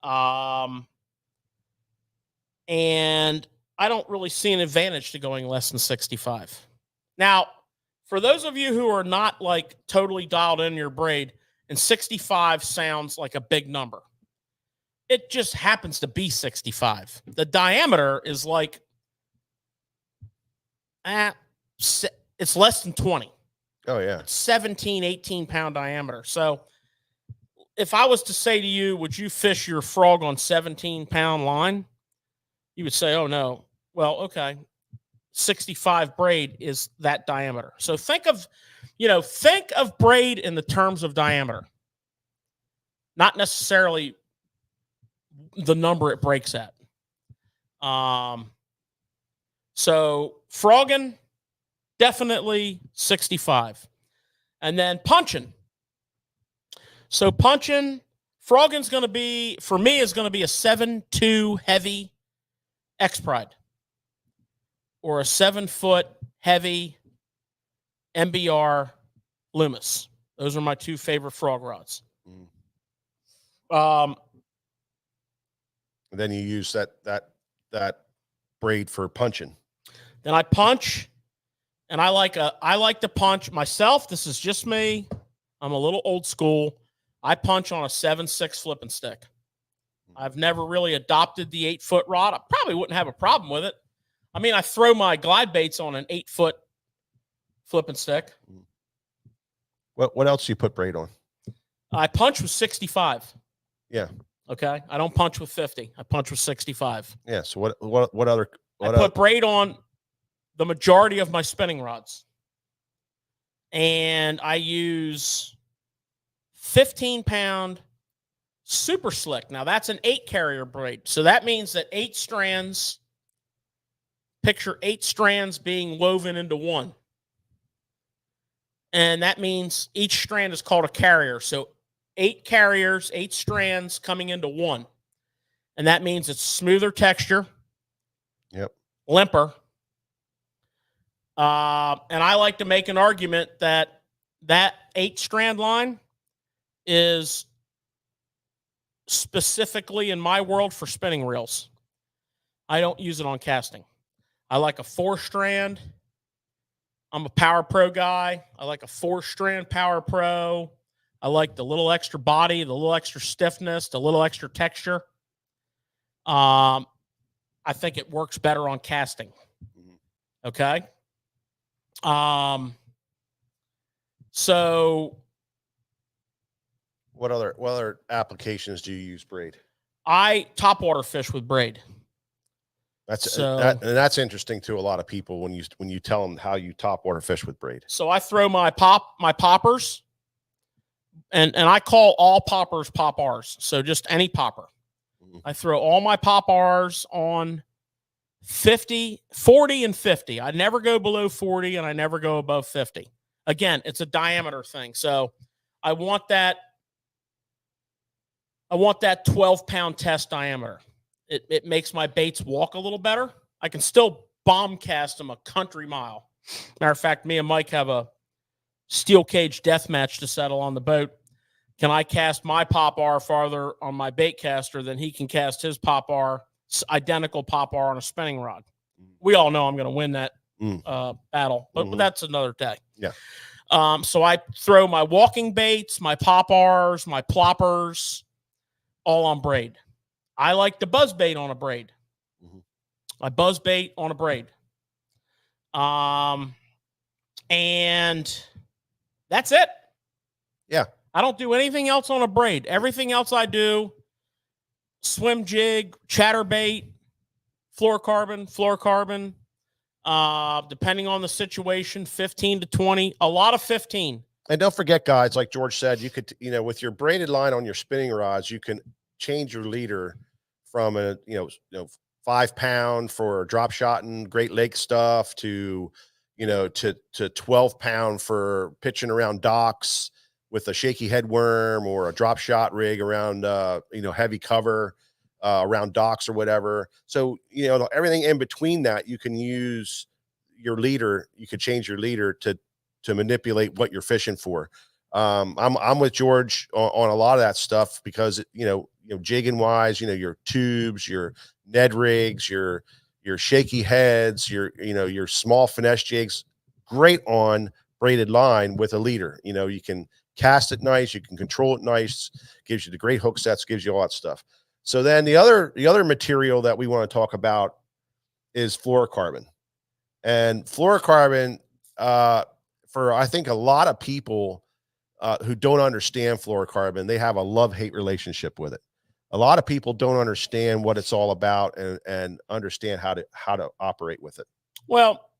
And I don't really see an advantage to going less than 65. Now, for those of you who are not like totally dialed in your braid, and 65 sounds like a big number, it just happens to be 65. The diameter is like, it's less than 20. Oh, yeah. It's 17, 18-pound diameter. So if I was to say to you, would you fish your frog on 17-pound line? You would say, oh, no. Well, okay. 65 braid is that diameter. So think of braid in the terms of diameter, not necessarily the number it breaks at. So frogging, definitely 65. And then punching. So punching, frogging's going to be, for me, is going to be a 7.2 heavy X-Pride or a 7-foot heavy MBR Loomis. Those are my two favorite frog rods. And then you use that braid for punching. Then I punch, and I like to punch myself. This is just me. I'm a little old school. I punch on a 7/6 flipping stick. I've never really adopted the 8-foot rod. I probably wouldn't have a problem with it. I mean, I throw my glide baits on an 8-foot flipping stick. What else do you put braid on? I punch with 65. Yeah. Okay. I don't punch with 50. I punch with 65. Yeah. So what other? I put braid on the majority of my spinning rods, and I use 15-pound super slick. Now that's an 8-carrier braid, so that means that 8 strands. Picture 8 strands being woven into one, and that means each strand is called a carrier. So 8 carriers, 8 strands coming into one, and that means it's smoother texture. Yep. Limper. And I like to make an argument that 8-strand line is specifically in my world for spinning reels. I don't use it on casting. I like a 4-strand. I'm a Power Pro guy. I like a 4-strand Power Pro. I like the little extra body, the little extra stiffness, the little extra texture. I think it works better on casting. Okay. So what other applications do you use braid? I topwater fish with braid. That's interesting to a lot of people when you tell them how you topwater fish with braid. So I throw my poppers, and I call all poppers pop R's. So just any popper. I throw all my pop R's on 50, 40, and 50. I never go below 40, and I never go above 50. Again, it's a diameter thing. So I want that 12-pound test diameter. It makes my baits walk a little better. I can still bomb cast them a country mile. Matter of fact, me and Mike have a steel cage death match to settle on the boat. Can I cast my pop R farther on my bait caster than he can cast his pop R, identical pop R on a spinning rod? We all know I'm going to win that battle, but that's another day. Yeah. So I throw my walking baits, my pop R's, my ploppers, all on braid. I like to buzz bait on a braid. I buzz bait on a braid. And that's it. Yeah. I don't do anything else on a braid. Everything else I do, swim jig, chatterbait, fluorocarbon, depending on the situation, 15 to 20, a lot of 15. And don't forget, guys, like George said, you could, with your braided line on your spinning rods, you can change your leader from a, 5-pound for drop shotting Great Lake stuff to 12-pound for pitching around docks with a shaky headworm, or a drop shot rig around, heavy cover around docks or whatever. So, everything in between that, you can use your leader. You could change your leader to manipulate what you're fishing for. I'm with George on a lot of that stuff because, jigging wise, your tubes, your Ned rigs, your shaky heads, your small finesse jigs, great on braided line with a leader. You can cast it nice, you can control it nice, gives you the great hook sets, gives you all that stuff. So then the other material that we want to talk about is fluorocarbon. And fluorocarbon, for I think a lot of people who don't understand fluorocarbon, they have a love-hate relationship with it. A lot of people don't understand what it's all about and understand how to operate with it. Well,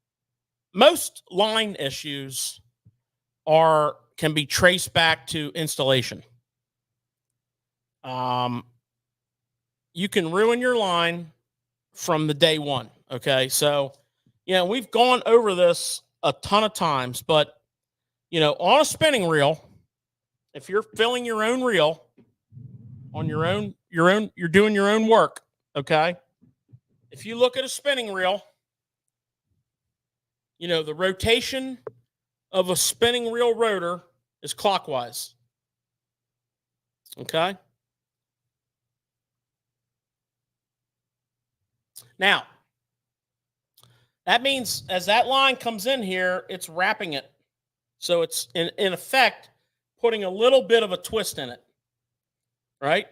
most line issues can be traced back to installation. You can ruin your line from the day one. Okay. So, we've gone over this a ton of times, but, on a spinning reel, if you're filling your own reel on you're doing your own work. Okay. If you look at a spinning reel, the rotation of a spinning reel rotor is clockwise. Okay. Now, that means as that line comes in here, it's wrapping it. So it's in effect putting a little bit of a twist in it. Right?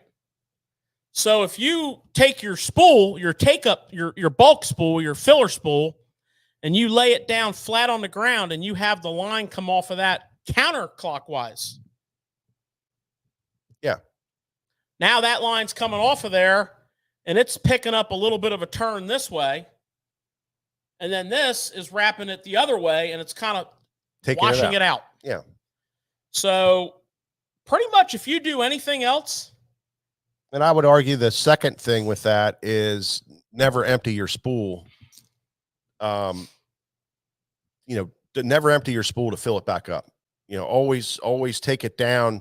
So if you take your spool, your bulk spool, your filler spool, and you lay it down flat on the ground and you have the line come off of that counterclockwise. Yeah. Now that line's coming off of there and it's picking up a little bit of a turn this way. And then this is wrapping it the other way and it's kind of washing it out. Yeah. So pretty much if you do anything else. And I would argue the second thing with that is never empty your spool. Never empty your spool to fill it back up. Always take it down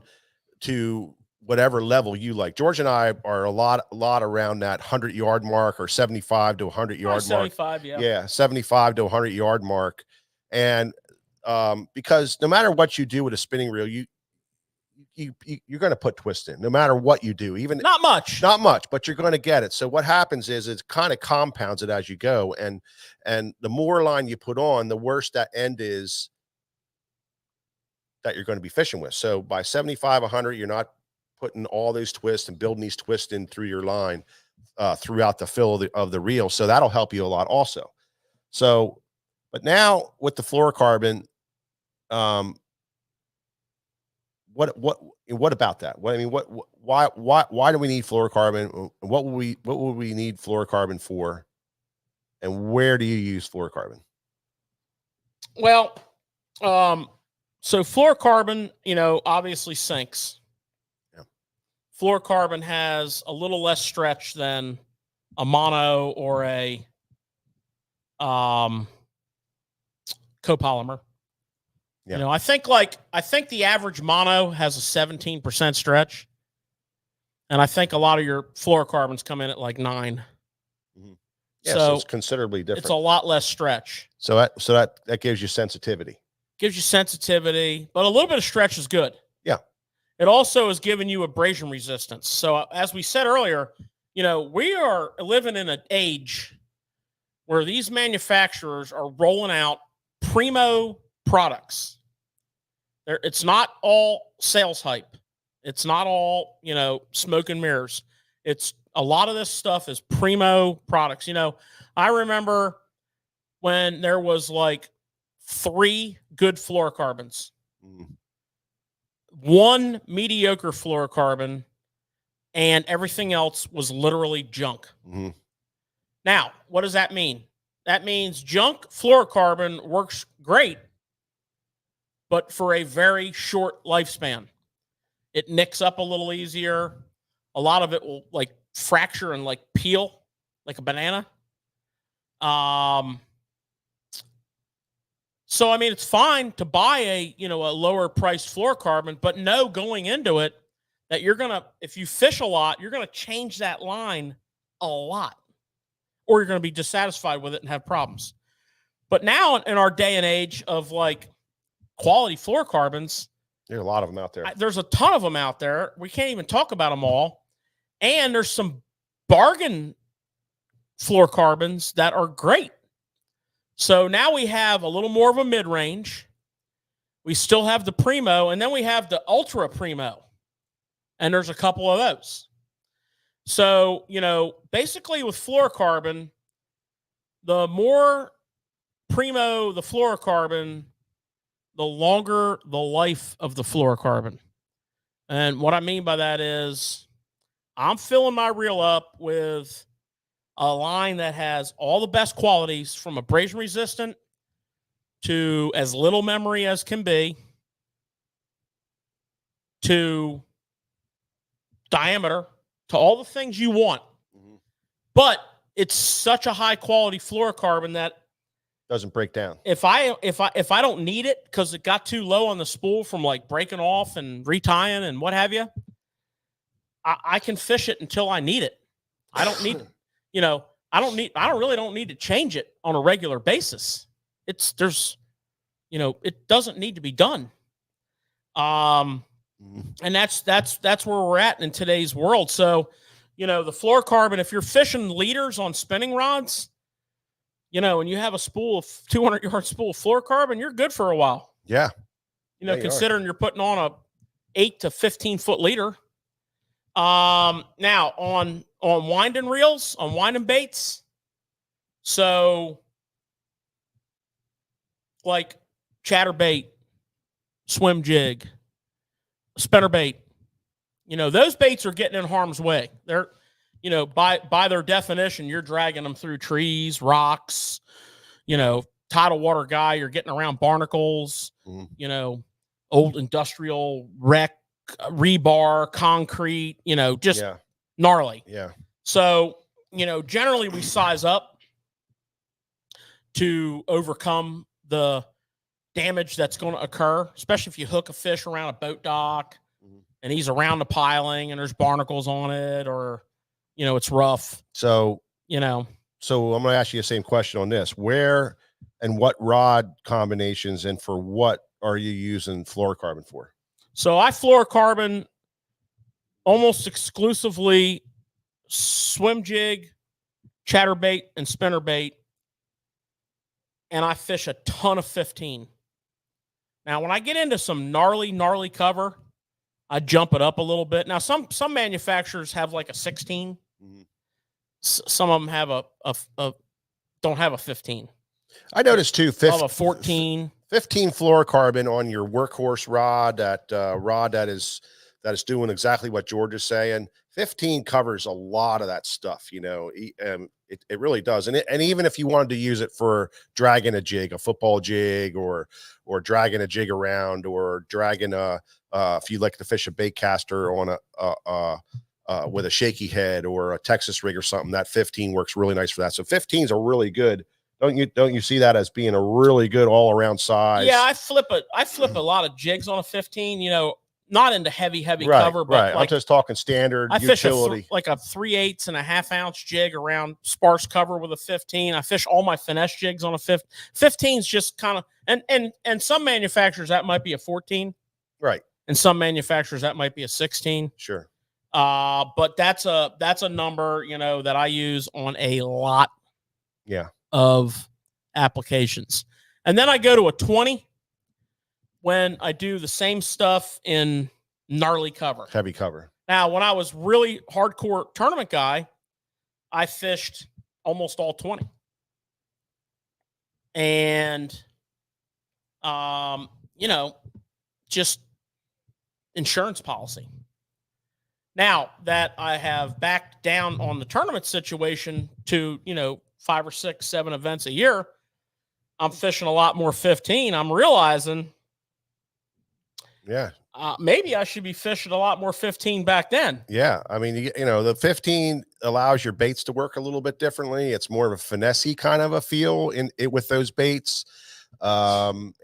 to whatever level you like. George and I are a lot around that 100-yard mark or 75 to 100-yard mark. 75, yeah. Yeah, 75 to 100-yard mark. And because no matter what you do with a spinning reel, you're going to put twist in no matter what you do, even not much, but you're going to get it. So what happens is it kind of compounds it as you go. And the more line you put on, the worse that end is that you're going to be fishing with. So by 75, 100, you're not putting all those twists and building these twists in through your line throughout the fill of the reel. So that'll help you a lot also. So, but now with the fluorocarbon, what about that? Why do we need fluorocarbon? What would we need fluorocarbon for? And where do you use fluorocarbon? Well, so fluorocarbon, obviously sinks. Yeah. Fluorocarbon has a little less stretch than a mono or a copolymer. Yeah. I think the average mono has a 17% stretch. And I think a lot of your fluorocarbons come in at like 9. Mm-hmm. Yeah, so it's considerably different. It's a lot less stretch. So that gives you sensitivity. Gives you sensitivity, but a little bit of stretch is good. Yeah. It also is giving you abrasion resistance. So as we said earlier, we are living in an age where these manufacturers are rolling out primo products. It's not all sales hype. It's not all, smoke and mirrors. It's a lot of this stuff is primo products. I remember when there was like 3 good fluorocarbons, 1 mediocre fluorocarbon, and everything else was literally junk. Mm-hmm. Now, what does that mean? That means junk fluorocarbon works great, but for a very short lifespan. It nicks up a little easier. A lot of it will like fracture and like peel like a banana. So, I mean, it's fine to buy a lower priced fluorocarbon, but know going into it that if you fish a lot, you're going to change that line a lot, or you're going to be dissatisfied with it and have problems. But now in our day and age of like quality fluorocarbons, there's a lot of them out there. There's a ton of them out there. We can't even talk about them all. And there's some bargain fluorocarbons that are great. So now we have a little more of a mid-range. We still have the primo, and then we have the ultra primo. And there's a couple of those. So, basically with fluorocarbon, the more primo the fluorocarbon, the longer the life of the fluorocarbon. And what I mean by that is I'm filling my reel up with a line that has all the best qualities, from abrasion resistant to as little memory as can be, to diameter, to all the things you want. Mm-hmm. But it's such a high quality fluorocarbon that doesn't break down. If I don't need it because it got too low on the spool from like breaking off and retying and what have you, I can fish it until I need it. I don't need, I don't really need to change it on a regular basis. There's You know, it doesn't need to be done. And that's where we're at in today's world. So, you know, the fluorocarbon, if you're fishing leaders on spinning rods, you know, and you have a spool of 200-yard spool of fluorocarbon, you're good for a while. Yeah. You know, Yeah, considering you're putting on a 8 to 15 foot leader. Now on winding reels, on winding baits. So like chatterbait, swim jig, spinnerbait, you know, those baits are getting in harm's way. They're, you know, by their definition, you're dragging them through trees, rocks, you know, tidal water guy, you're getting around barnacles, you know, old industrial wreck, rebar, concrete, you know, just gnarly. Yeah. So, you know, generally we size up to overcome the damage that's going to occur, especially if you hook a fish around a boat dock and he's around the piling and there's barnacles on it, or, you know, it's rough. So, you know, so I'm going to ask you the same question on this. Where and what rod combinations and for what are you using fluorocarbon for? So I fluorocarbon almost exclusively swim jig, chatterbait, and spinnerbait. And I fish a ton of 15. Now, when I get into some gnarly cover, I jump it up a little bit. Now, some manufacturers have like a 16. Some of them have don't have a 15. I noticed too, a 14. 15 fluorocarbon on your workhorse rod, that that is doing exactly what George is saying. 15 covers a lot of that stuff, you know. It really does. And even if you wanted to use it for dragging a jig, a football jig, or dragging a jig around, or dragging if you like to fish a bait caster on with a shaky head or a Texas rig or something, that 15 works really nice for that. So 15s are really good. Don't you see that as being a really good all around size? Yeah, I flip a lot of jigs on a 15, you know, not into heavy cover, but right. Like, I'm just talking standard I utility. fish like a 3/8 and a ½ ounce jig around sparse cover with a 15. I fish all my finesse jigs on a 15's just kind of, and some manufacturers that might be a 14. Right. And some manufacturers that might be a 16. Sure. But that's a number, you know, that I use on a lot of applications. And then I go to a 20 when I do the same stuff in gnarly cover. Heavy cover. Now, when I was really hardcore tournament guy, I fished almost all 20. And you know, just insurance policy. Now that I have backed down on the tournament situation to, you know, 5 or 6, 7 events a year, I'm fishing a lot more 15. I'm realizing, maybe I should be fishing a lot more 15 back then. Yeah. I mean, you know, the 15 allows your baits to work a little bit differently. It's more of a finesse-y kind of a feel with those baits, and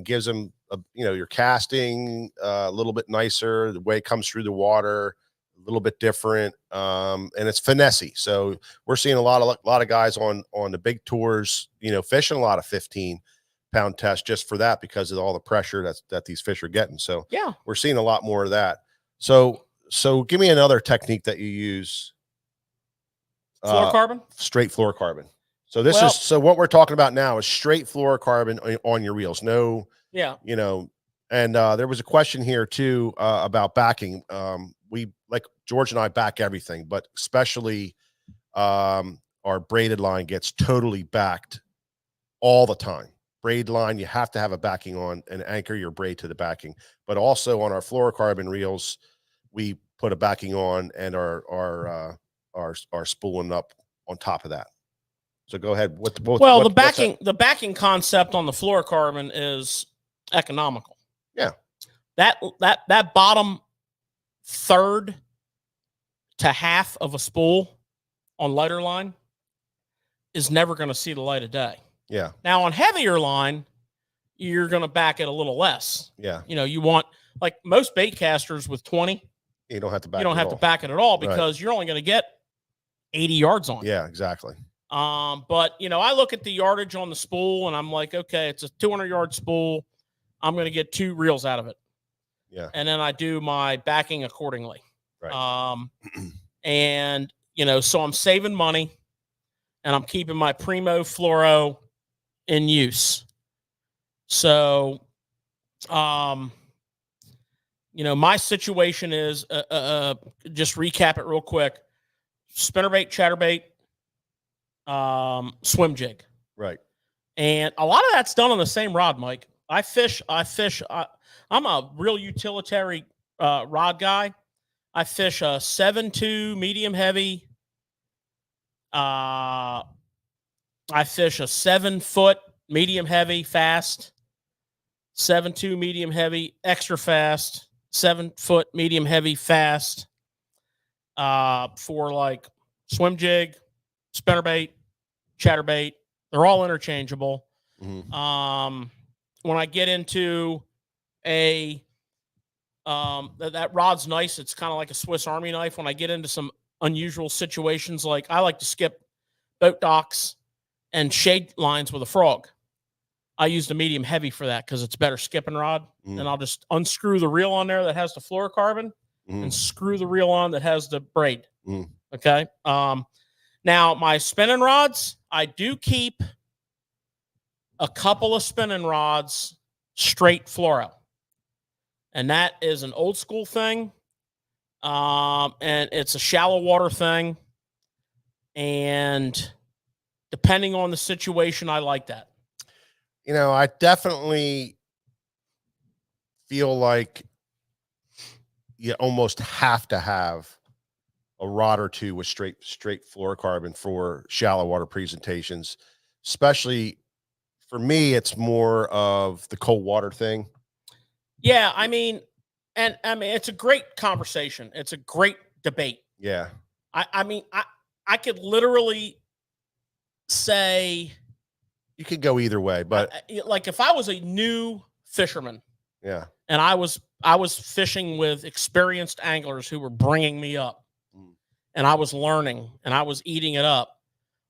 gives them, you know, your casting a little bit nicer. The way it comes through the water, a little bit different, and it's finesse-y. So we're seeing a lot of guys on the big tours, you know, fishing a lot of 15-pound tests just for that, because of all the pressure that these fish are getting. So yeah, we're seeing a lot more of that. So give me another technique that you use. Fluorocarbon? Straight fluorocarbon. So so what we're talking about now is straight fluorocarbon on your reels. No, you know, and there was a question here too about backing. We, like George and I, back everything, but especially our braided line gets totally backed all the time. Braid line, you have to have a backing on and anchor your braid to the backing. But also on our fluorocarbon reels, we put a backing on and are spooling up on top of that. So go ahead. The backing concept on the fluorocarbon is economical. Yeah. That bottom third to half of a spool on lighter line is never going to see the light of day. Yeah. Now on heavier line, you're going to back it a little less. Yeah. You know, you want, like most bait casters with 20, you don't have to back to back it at all, because you're only going to get 80 yards on it. Yeah, exactly. But you know, I look at the yardage on the spool and I'm like, okay, it's a 200-yard spool. I'm going to get 2 reels out of it. Yeah. And then I do my backing accordingly. Right. And you know, so I'm saving money and I'm keeping my Primo fluoro in use. So, you know, my situation is, just recap it real quick: spinnerbait, chatterbait, swim jig. Right. And a lot of that's done on the same rod, Mike. I'm a real utilitarian rod guy. I fish a 7.2 medium heavy. I fish a 7-foot medium heavy fast, 7.2 medium heavy extra fast, 7-foot medium heavy fast, for like swim jig, spinnerbait, chatterbait. They're all interchangeable. Mm-hmm. When I get into that rod's nice. It's kind of like a Swiss Army knife. When I get into some unusual situations, like I like to skip boat docks and shade lines with a frog, I use the medium heavy for that because it's better skipping rod. And I'll just unscrew the reel on there that has the fluorocarbon and screw the reel on that has the braid. Okay. Now my spinning rods, I do keep a couple of spinning rods straight fluoro. And that is an old school thing. And it's a shallow water thing. And depending on the situation, I like that. You know, I definitely feel like you almost have to have a rod or two with straight fluorocarbon for shallow water presentations. Especially for me, it's more of the cold water thing. Yeah, I mean, it's a great conversation. It's a great debate. Yeah. I mean, I could literally say you could go either way, but like if I was a new fisherman, yeah, and I was fishing with experienced anglers who were bringing me up, and I was learning and I was eating it up,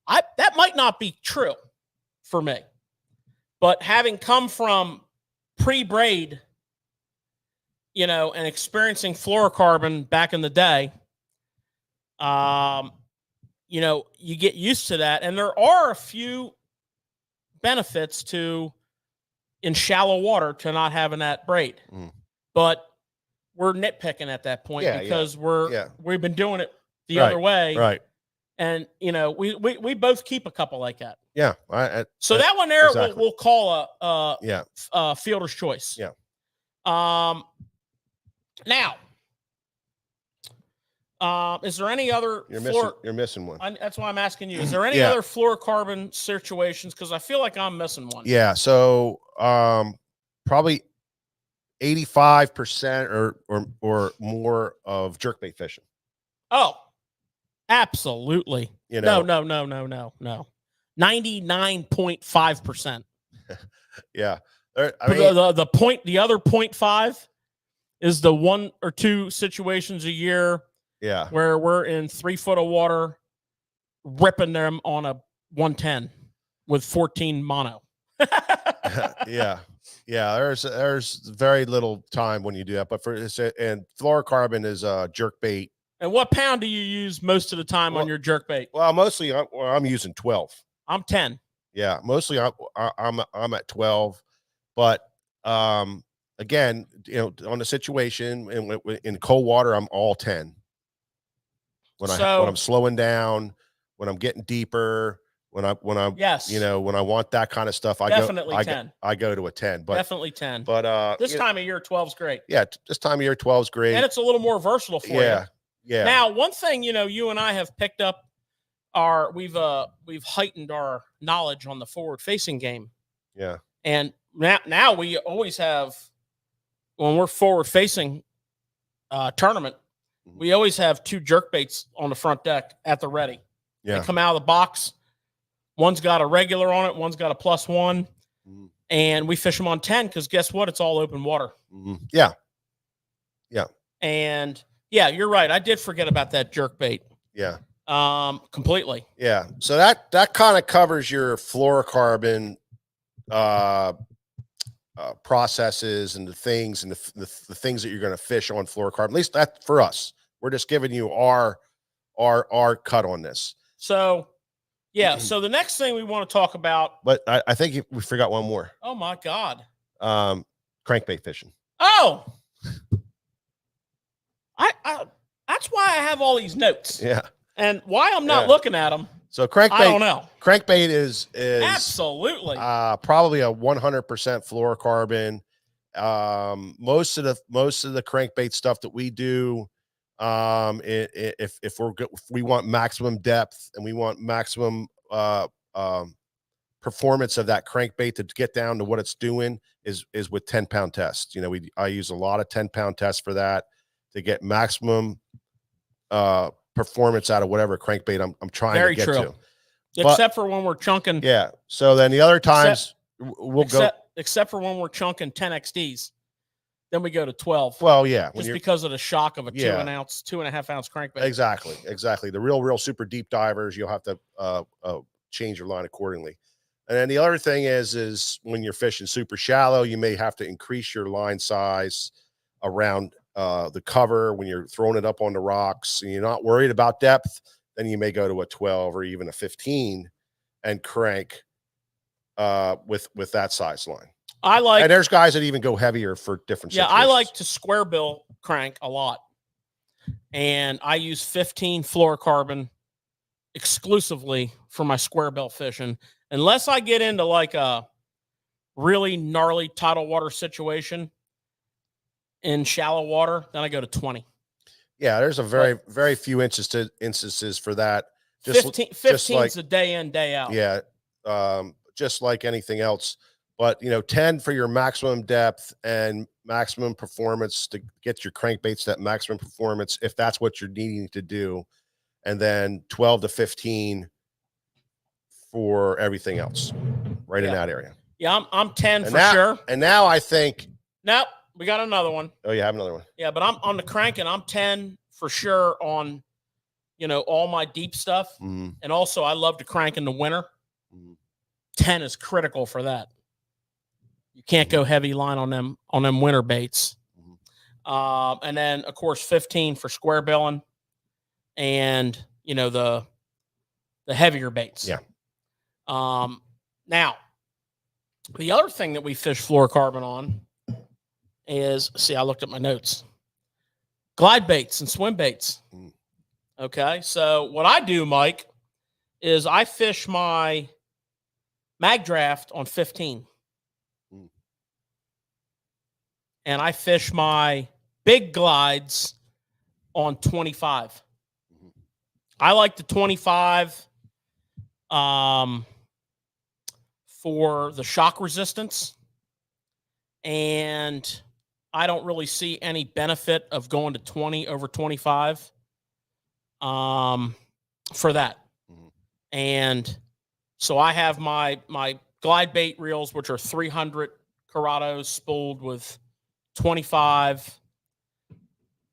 that might not be true for me. But having come from pre-braid, you know, and experiencing fluorocarbon back in the day, you know, you get used to that. And there are a few benefits to, in shallow water, to not having that braid. But we're nitpicking at that point because we've been doing it the other way. Right. And, you know, we both keep a couple like that. Yeah. So that one there, exactly. we'll call a fielder's choice. Yeah. Now, is there any other? You're missing one. That's why I'm asking you. Is there any other fluorocarbon situations? Because I feel like I'm missing one. Yeah. So probably 85% or more of jerkbait fishing. Oh, absolutely. You know, no. 99.5%. Yeah. The other 0.5 is the 1 or 2 situations a year. Yeah. Where we're in 3 foot of water, ripping them on a 110 with 14 mono. Yeah. There's very little time when you do that, but and fluorocarbon is jerkbait. And what pound do you use most of the time on your jerkbait? Well, mostly I'm using 12. I'm 10. Yeah, mostly I'm at 12, but again, you know, on the situation in cold water, I'm all 10. When I'm slowing down, when I'm getting deeper, when I'm you know, when I want that kind of stuff, I go to a 10. But definitely 10. But this time of year, 12 is great. Yeah, this time of year, 12 is great, and it's a little more versatile for you. Yeah. Now, one thing, you know, you and I have picked up we've heightened our knowledge on the forward-facing game. Yeah. And now we always have, when we're forward-facing tournament, we always have 2 jerkbaits on the front deck at the ready. Yeah. They come out of the box. One's got a regular on it. One's got a +1. And we fish them on 10 because guess what? It's all open water. Yeah. And yeah, you're right. I did forget about that jerkbait. Yeah. Completely. Yeah. So that kind of covers your fluorocarbon processes and the things and the things that you're going to fish on fluorocarbon. At least that for us. We're just giving you our cut on this. So yeah. So the next thing we want to talk about. But I think we forgot one more. Oh my God. Crankbait fishing. Oh, I that's why I have all these notes. Yeah. And why I'm not looking at them. So crankbait, I don't know. Crankbait is absolutely probably a 100% fluorocarbon. Most of the crankbait stuff that we do, if we want maximum depth and we want maximum performance of that crankbait to get down to what it's doing, is with 10-pound tests. You know, I use a lot of 10-pound tests for that to get maximum performance out of whatever crankbait I'm trying to get to. Except for when we're chunking. Yeah. So then the other times except for when we're chunking 10 XDs, then we go to 12. Well, yeah, just because of the shock of a 2.5 ounce crankbait. Exactly. The real super deep divers, you'll have to change your line accordingly. And then the other thing is when you're fishing super shallow, you may have to increase your line size around the cover when you're throwing it up on the rocks and you're not worried about depth. Then you may go to a 12 or even a 15 and crank with that size line. And there's guys that even go heavier for different situations. I like to square bill crank a lot. And I use 15 fluorocarbon exclusively for my square bill fishing. Unless I get into like a really gnarly tidal water situation in shallow water, then I go to 20. Yeah, there's a very few instances for that. 15 is a day in, day out. Yeah, just like anything else. But 10 for your maximum depth and maximum performance to get your crankbaits that maximum performance, if that's what you're needing to do, and then 12 to 15 for everything else, right in that area. Yeah, I'm 10 for sure. And now I think. Nope. We got another one. Oh, you have another one. Yeah, but I'm on the crank and I'm 10 for sure on, all my deep stuff. Mm-hmm. And also I love to crank in the winter. Mm-hmm. 10 is critical for that. You can't go heavy line on them winter baits. Mm-hmm. And then of course 15 for square billing and the heavier baits. Yeah. Now the other thing that we fish fluorocarbon on is, I looked at my notes, glide baits and swim baits. Okay. So what I do, Mike, is I fish my mag draft on 15. And I fish my big glides on 25. I like the 25 for the shock resistance. And I don't really see any benefit of going to 20 over 25 for that. Mm-hmm. And so I have my glide bait reels, which are 300 Cerados spooled with 25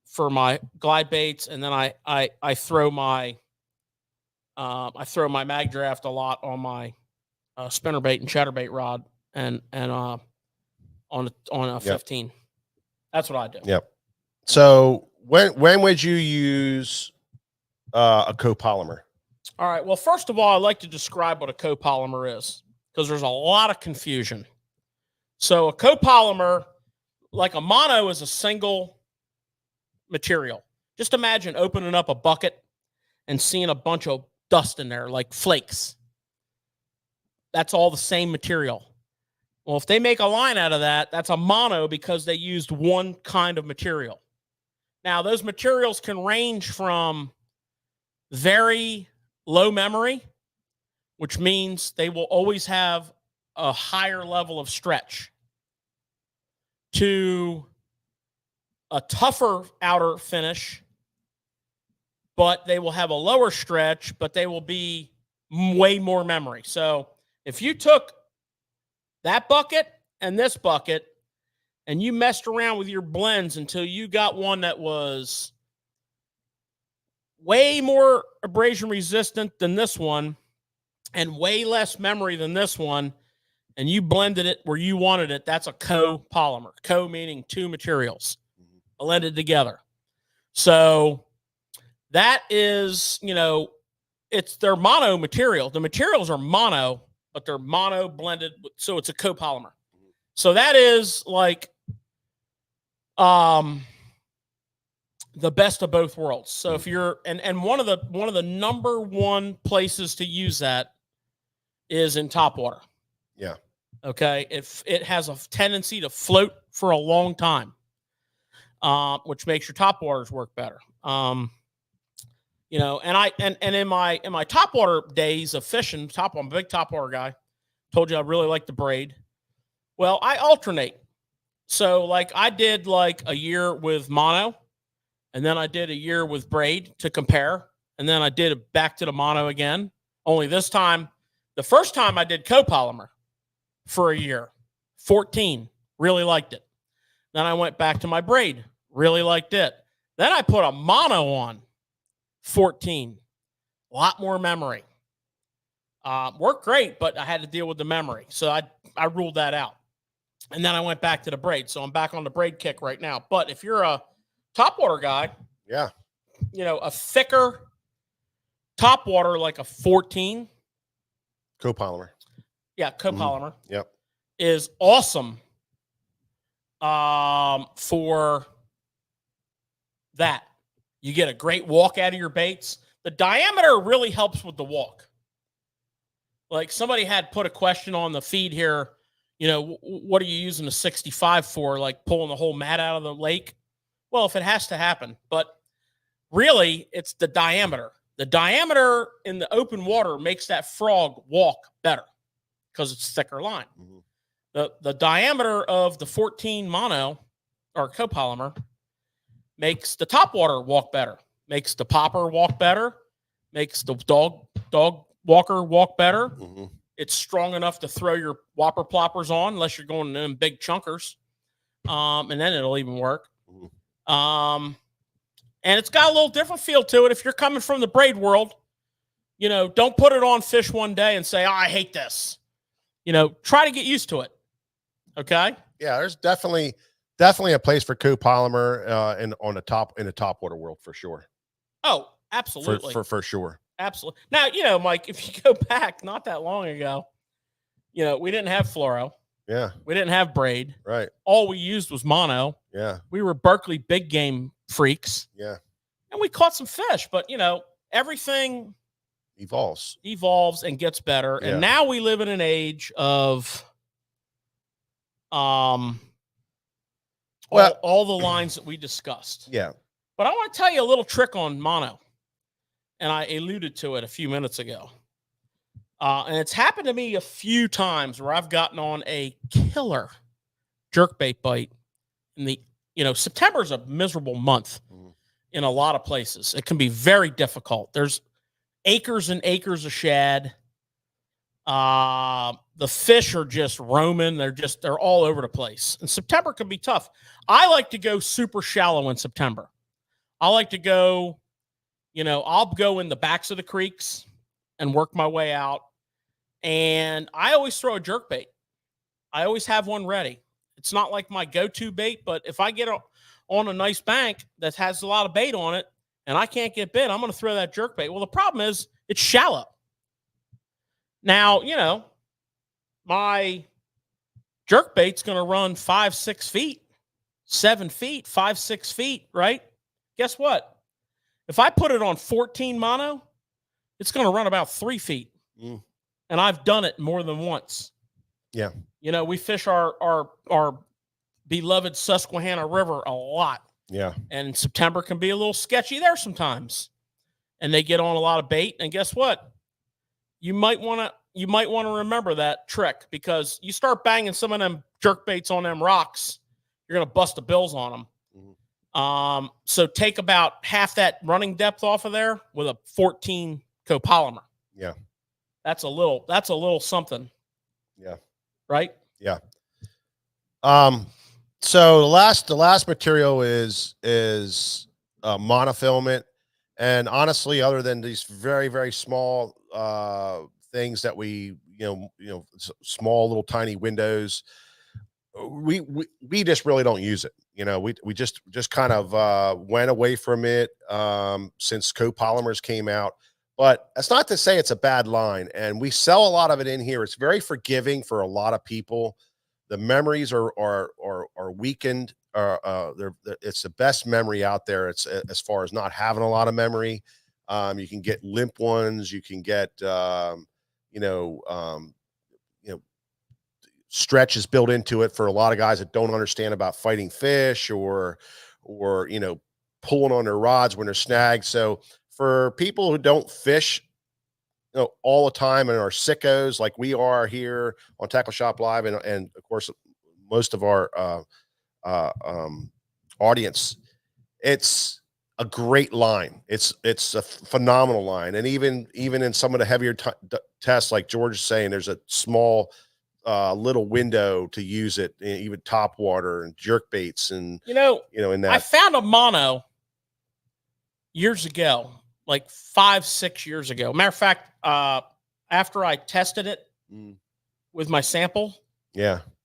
for my glide baits. And then I throw my mag draft a lot on my spinnerbait and chatterbait rod and on a 15. Yep. That's what I do. Yep. So when would you use a copolymer? All right. Well, first of all, I like to describe what a copolymer is because there's a lot of confusion. So a copolymer, like a mono, is a single material. Just imagine opening up a bucket and seeing a bunch of dust in there, like flakes. That's all the same material. Well, if they make a line out of that, that's a mono because they used one kind of material. Now, those materials can range from very low memory, which means they will always have a higher level of stretch, to a tougher outer finish, but they will have a lower stretch, but they will be way more memory. So if you took that bucket and this bucket and you messed around with your blends until you got one that was way more abrasion resistant than this one and way less memory than this one, and you blended it where you wanted it, that's a copolymer. Co meaning two materials blended together. So that is, you know, it's their mono material. The materials are mono, but they're mono blended, so it's a copolymer. So that is like the best of both worlds. So if you're and one of the number one places to use that is in top water. Yeah. Okay. If it has a tendency to float for a long time, which makes your top waters work better. You know, and in my top water days of fishing, I'm a big top water guy. Told you I really like the braid. Well, I alternate. So like I did like a year with mono, and then I did a year with braid to compare, and then I did it back to the mono again. Only this time, the first time I did copolymer for a year, 14, really liked it. Then I went back to my braid, really liked it. Then I put a mono on, 14, a lot more memory. Worked great, but I had to deal with the memory. So I ruled that out. And then I went back to the braid. So I'm back on the braid kick right now. But if you're a topwater guy, yeah, you know, a thicker topwater like a 14 copolymer. Yeah, copolymer. Yep. Is awesome for that. You get a great walk out of your baits. The diameter really helps with the walk. Like somebody had put a question on the feed here, you know, what are you using the 65 for? Like pulling the whole mat out of the lake? Well, if it has to happen, but really it's the diameter. The diameter in the open water makes that frog walk better because it's thicker line. The diameter of the 14 mono or copolymer makes the topwater walk better, makes the popper walk better, makes the dog walker walk better. It's strong enough to throw your whopper ploppers on, unless you're going in big chunkers, and then it'll even work. And it's got a little different feel to it. If you're coming from the braid world, you know, don't put it on fish one day and say, "Oh, I hate this." You know, try to get used to it. Okay. Yeah, there's definitely a place for copolymer in the top water world for sure. Oh, absolutely. For sure. Absolutely. Now, you know, Mike, if you go back not that long ago, you know, we didn't have fluoro. Yeah. We didn't have braid. Right. All we used was mono. Yeah. We were Berkeley big game freaks. Yeah. And we caught some fish, but you know, everything evolves and gets better. Yeah. And now we live in an age of all the lines that we discussed. Yeah. But I want to tell you a little trick on mono. And I alluded to it a few minutes ago. And it's happened to me a few times where I've gotten on a killer jerkbait bite. September is a miserable month in a lot of places. It can be very difficult. There's acres and acres of shad. The fish are just roaming. They're all over the place. And September can be tough. I like to go super shallow in September. I like to go, I'll go in the backs of the creeks and work my way out. And I always throw a jerkbait. I always have one ready. It's not like my go-to bait, but if I get on a nice bank that has a lot of bait on it and I can't get bit, I'm going to throw that jerkbait. Well, the problem is it's shallow. Now, my jerkbait's going to run 5-6 feet, 7 feet, 5-6 feet, right? Guess what? If I put it on 14 mono, it's going to run about 3 feet. And I've done it more than once. Yeah. We fish our beloved Susquehanna River a lot. Yeah. And September can be a little sketchy there sometimes. And they get on a lot of bait. And guess what? You might want to remember that trick, because you start banging some of them jerk baits on them rocks, you're going to bust the bills on them. So take about half that running depth off of there with a 14 copolymer. Yeah. That's a little something. Yeah. Right? Yeah. So the last material is monofilament, And honestly, other than these very, very small things that we, small little tiny windows, we just really don't use it. We just kind of went away from it since copolymers came out. But that's not to say it's a bad line, and we sell a lot of it in here. It's very forgiving for a lot of people. The memories are weakened. It's the best memory out there. It's as far as not having a lot of memory. You can get limp ones. You can get stretch is built into it for a lot of guys that don't understand about fighting fish or pulling on their rods when they're snagged. So for people who don't fish all the time and are sickos like we are here on Tackle Shop Live, and of course most of our audience, it's a great line. It's a phenomenal line. And even in some of the heavier tests, like George is saying, there's a small little window to use it, even top water and jerk baits. And in that, I found a mono years ago, like 5-6 years ago. Matter of fact, after I tested it with my sample,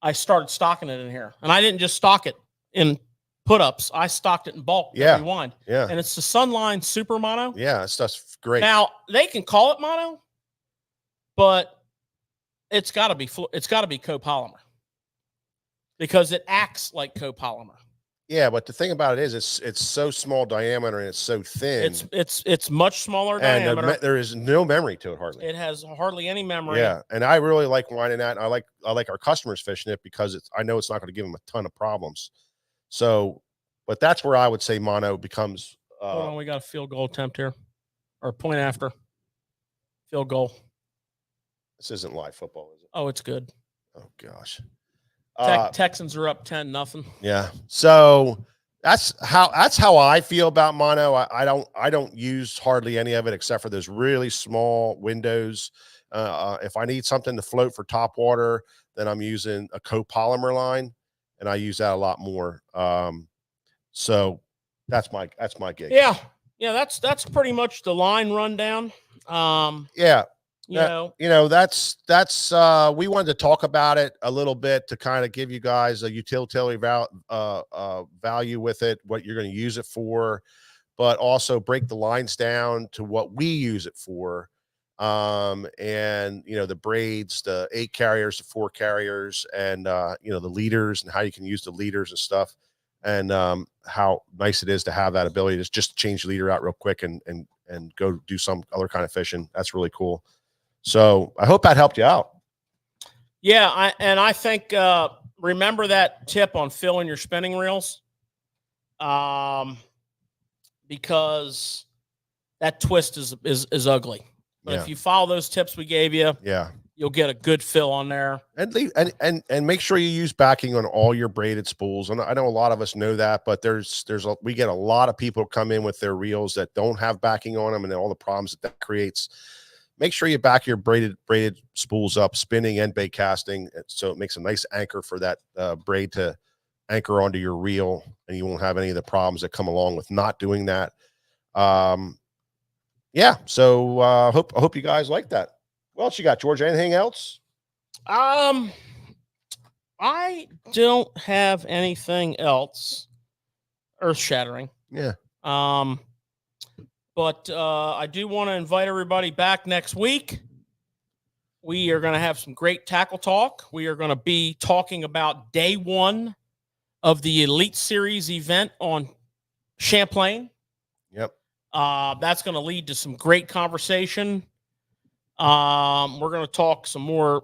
I started stocking it in here. And I didn't just stock it in put-ups. I stocked it in bulk. Rewind. And it's the Sunline Super Mono. Yeah, stuff's great. Now they can call it mono, but it's got to be copolymer because it acts like copolymer. Yeah, but the thing about it is, it's so small diameter and it's so thin. It's much smaller diameter. And there is no memory to it hardly. It has hardly any memory. Yeah, and I really like winding that. And I like our customers fishing it because I know it's not going to give them a ton of problems. So, but that's where I would say mono becomes. Hold on, we got a field goal attempt here, or point after field goal. This isn't live football, is it? Oh, it's good. Oh gosh. Texans are up 10-0. Yeah. So that's how I feel about mono. I don't use hardly any of it except for those really small windows. If I need something to float for top water, then I'm using a copolymer line, and I use that a lot more. So that's my gig. Yeah. That's pretty much the line rundown. That's we wanted to talk about it a little bit to kind of give you guys a utilitarian value with it, what you're going to use it for, but also break the lines down to what we use it for. And the braids, the 8 carriers, the 4 carriers, and the leaders, and how you can use the leaders and stuff, and how nice it is to have that ability to just change the leader out real quick and go do some other kind of fishing. That's really cool. So I hope that helped you out. Yeah, I think remember that tip on filling your spinning reels, because that twist is ugly. But if you follow those tips we gave you, you'll get a good fill on there. And make sure you use backing on all your braided spools. And I know a lot of us know that, but we get a lot of people come in with their reels that don't have backing on them, and all the problems that creates. Make sure you back your braided spools up, spinning and bait casting, so it makes a nice anchor for that braid to anchor onto your reel, and you won't have any of the problems that come along with not doing that. So I hope you guys like that. What else you got, George? Anything else? I don't have anything else earth-shattering. Yeah. But I do want to invite everybody back next week. We are going to have some great tackle talk. We are going to be talking about day 1 of the Elite Series event on Champlain. Yep. That's going to lead to some great conversation. We're going to talk some more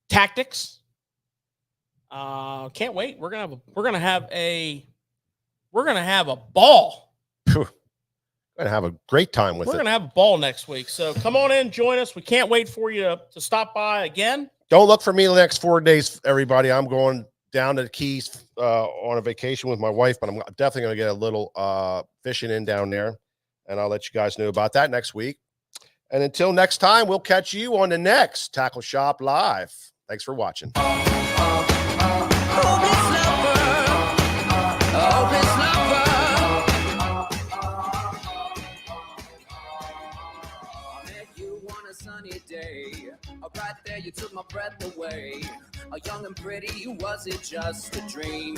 tactics. Can't wait. We're going to have a ball. We're going to have a great time with it. We're going to have a ball next week. So come on in, join us. We can't wait for you to stop by again. Don't look for me the next 4 days, everybody. I'm going down to the Keys on a vacation with my wife, but I'm definitely going to get a little fishing in down there, and I'll let you guys know about that next week. And until next time, we'll catch you on the next Tackle Shop Live. Thanks for watching. breath away. A young and pretty, was it just a dream?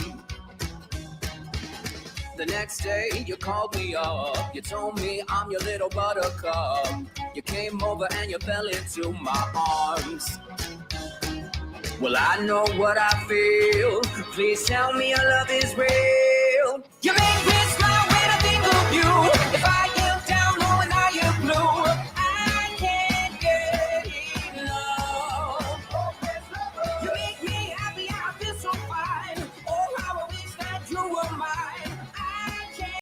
The next day you called me up, you told me I'm your little buttercup. You came over and you fell into my arms. Well, I know what I feel. Please tell me your love is real.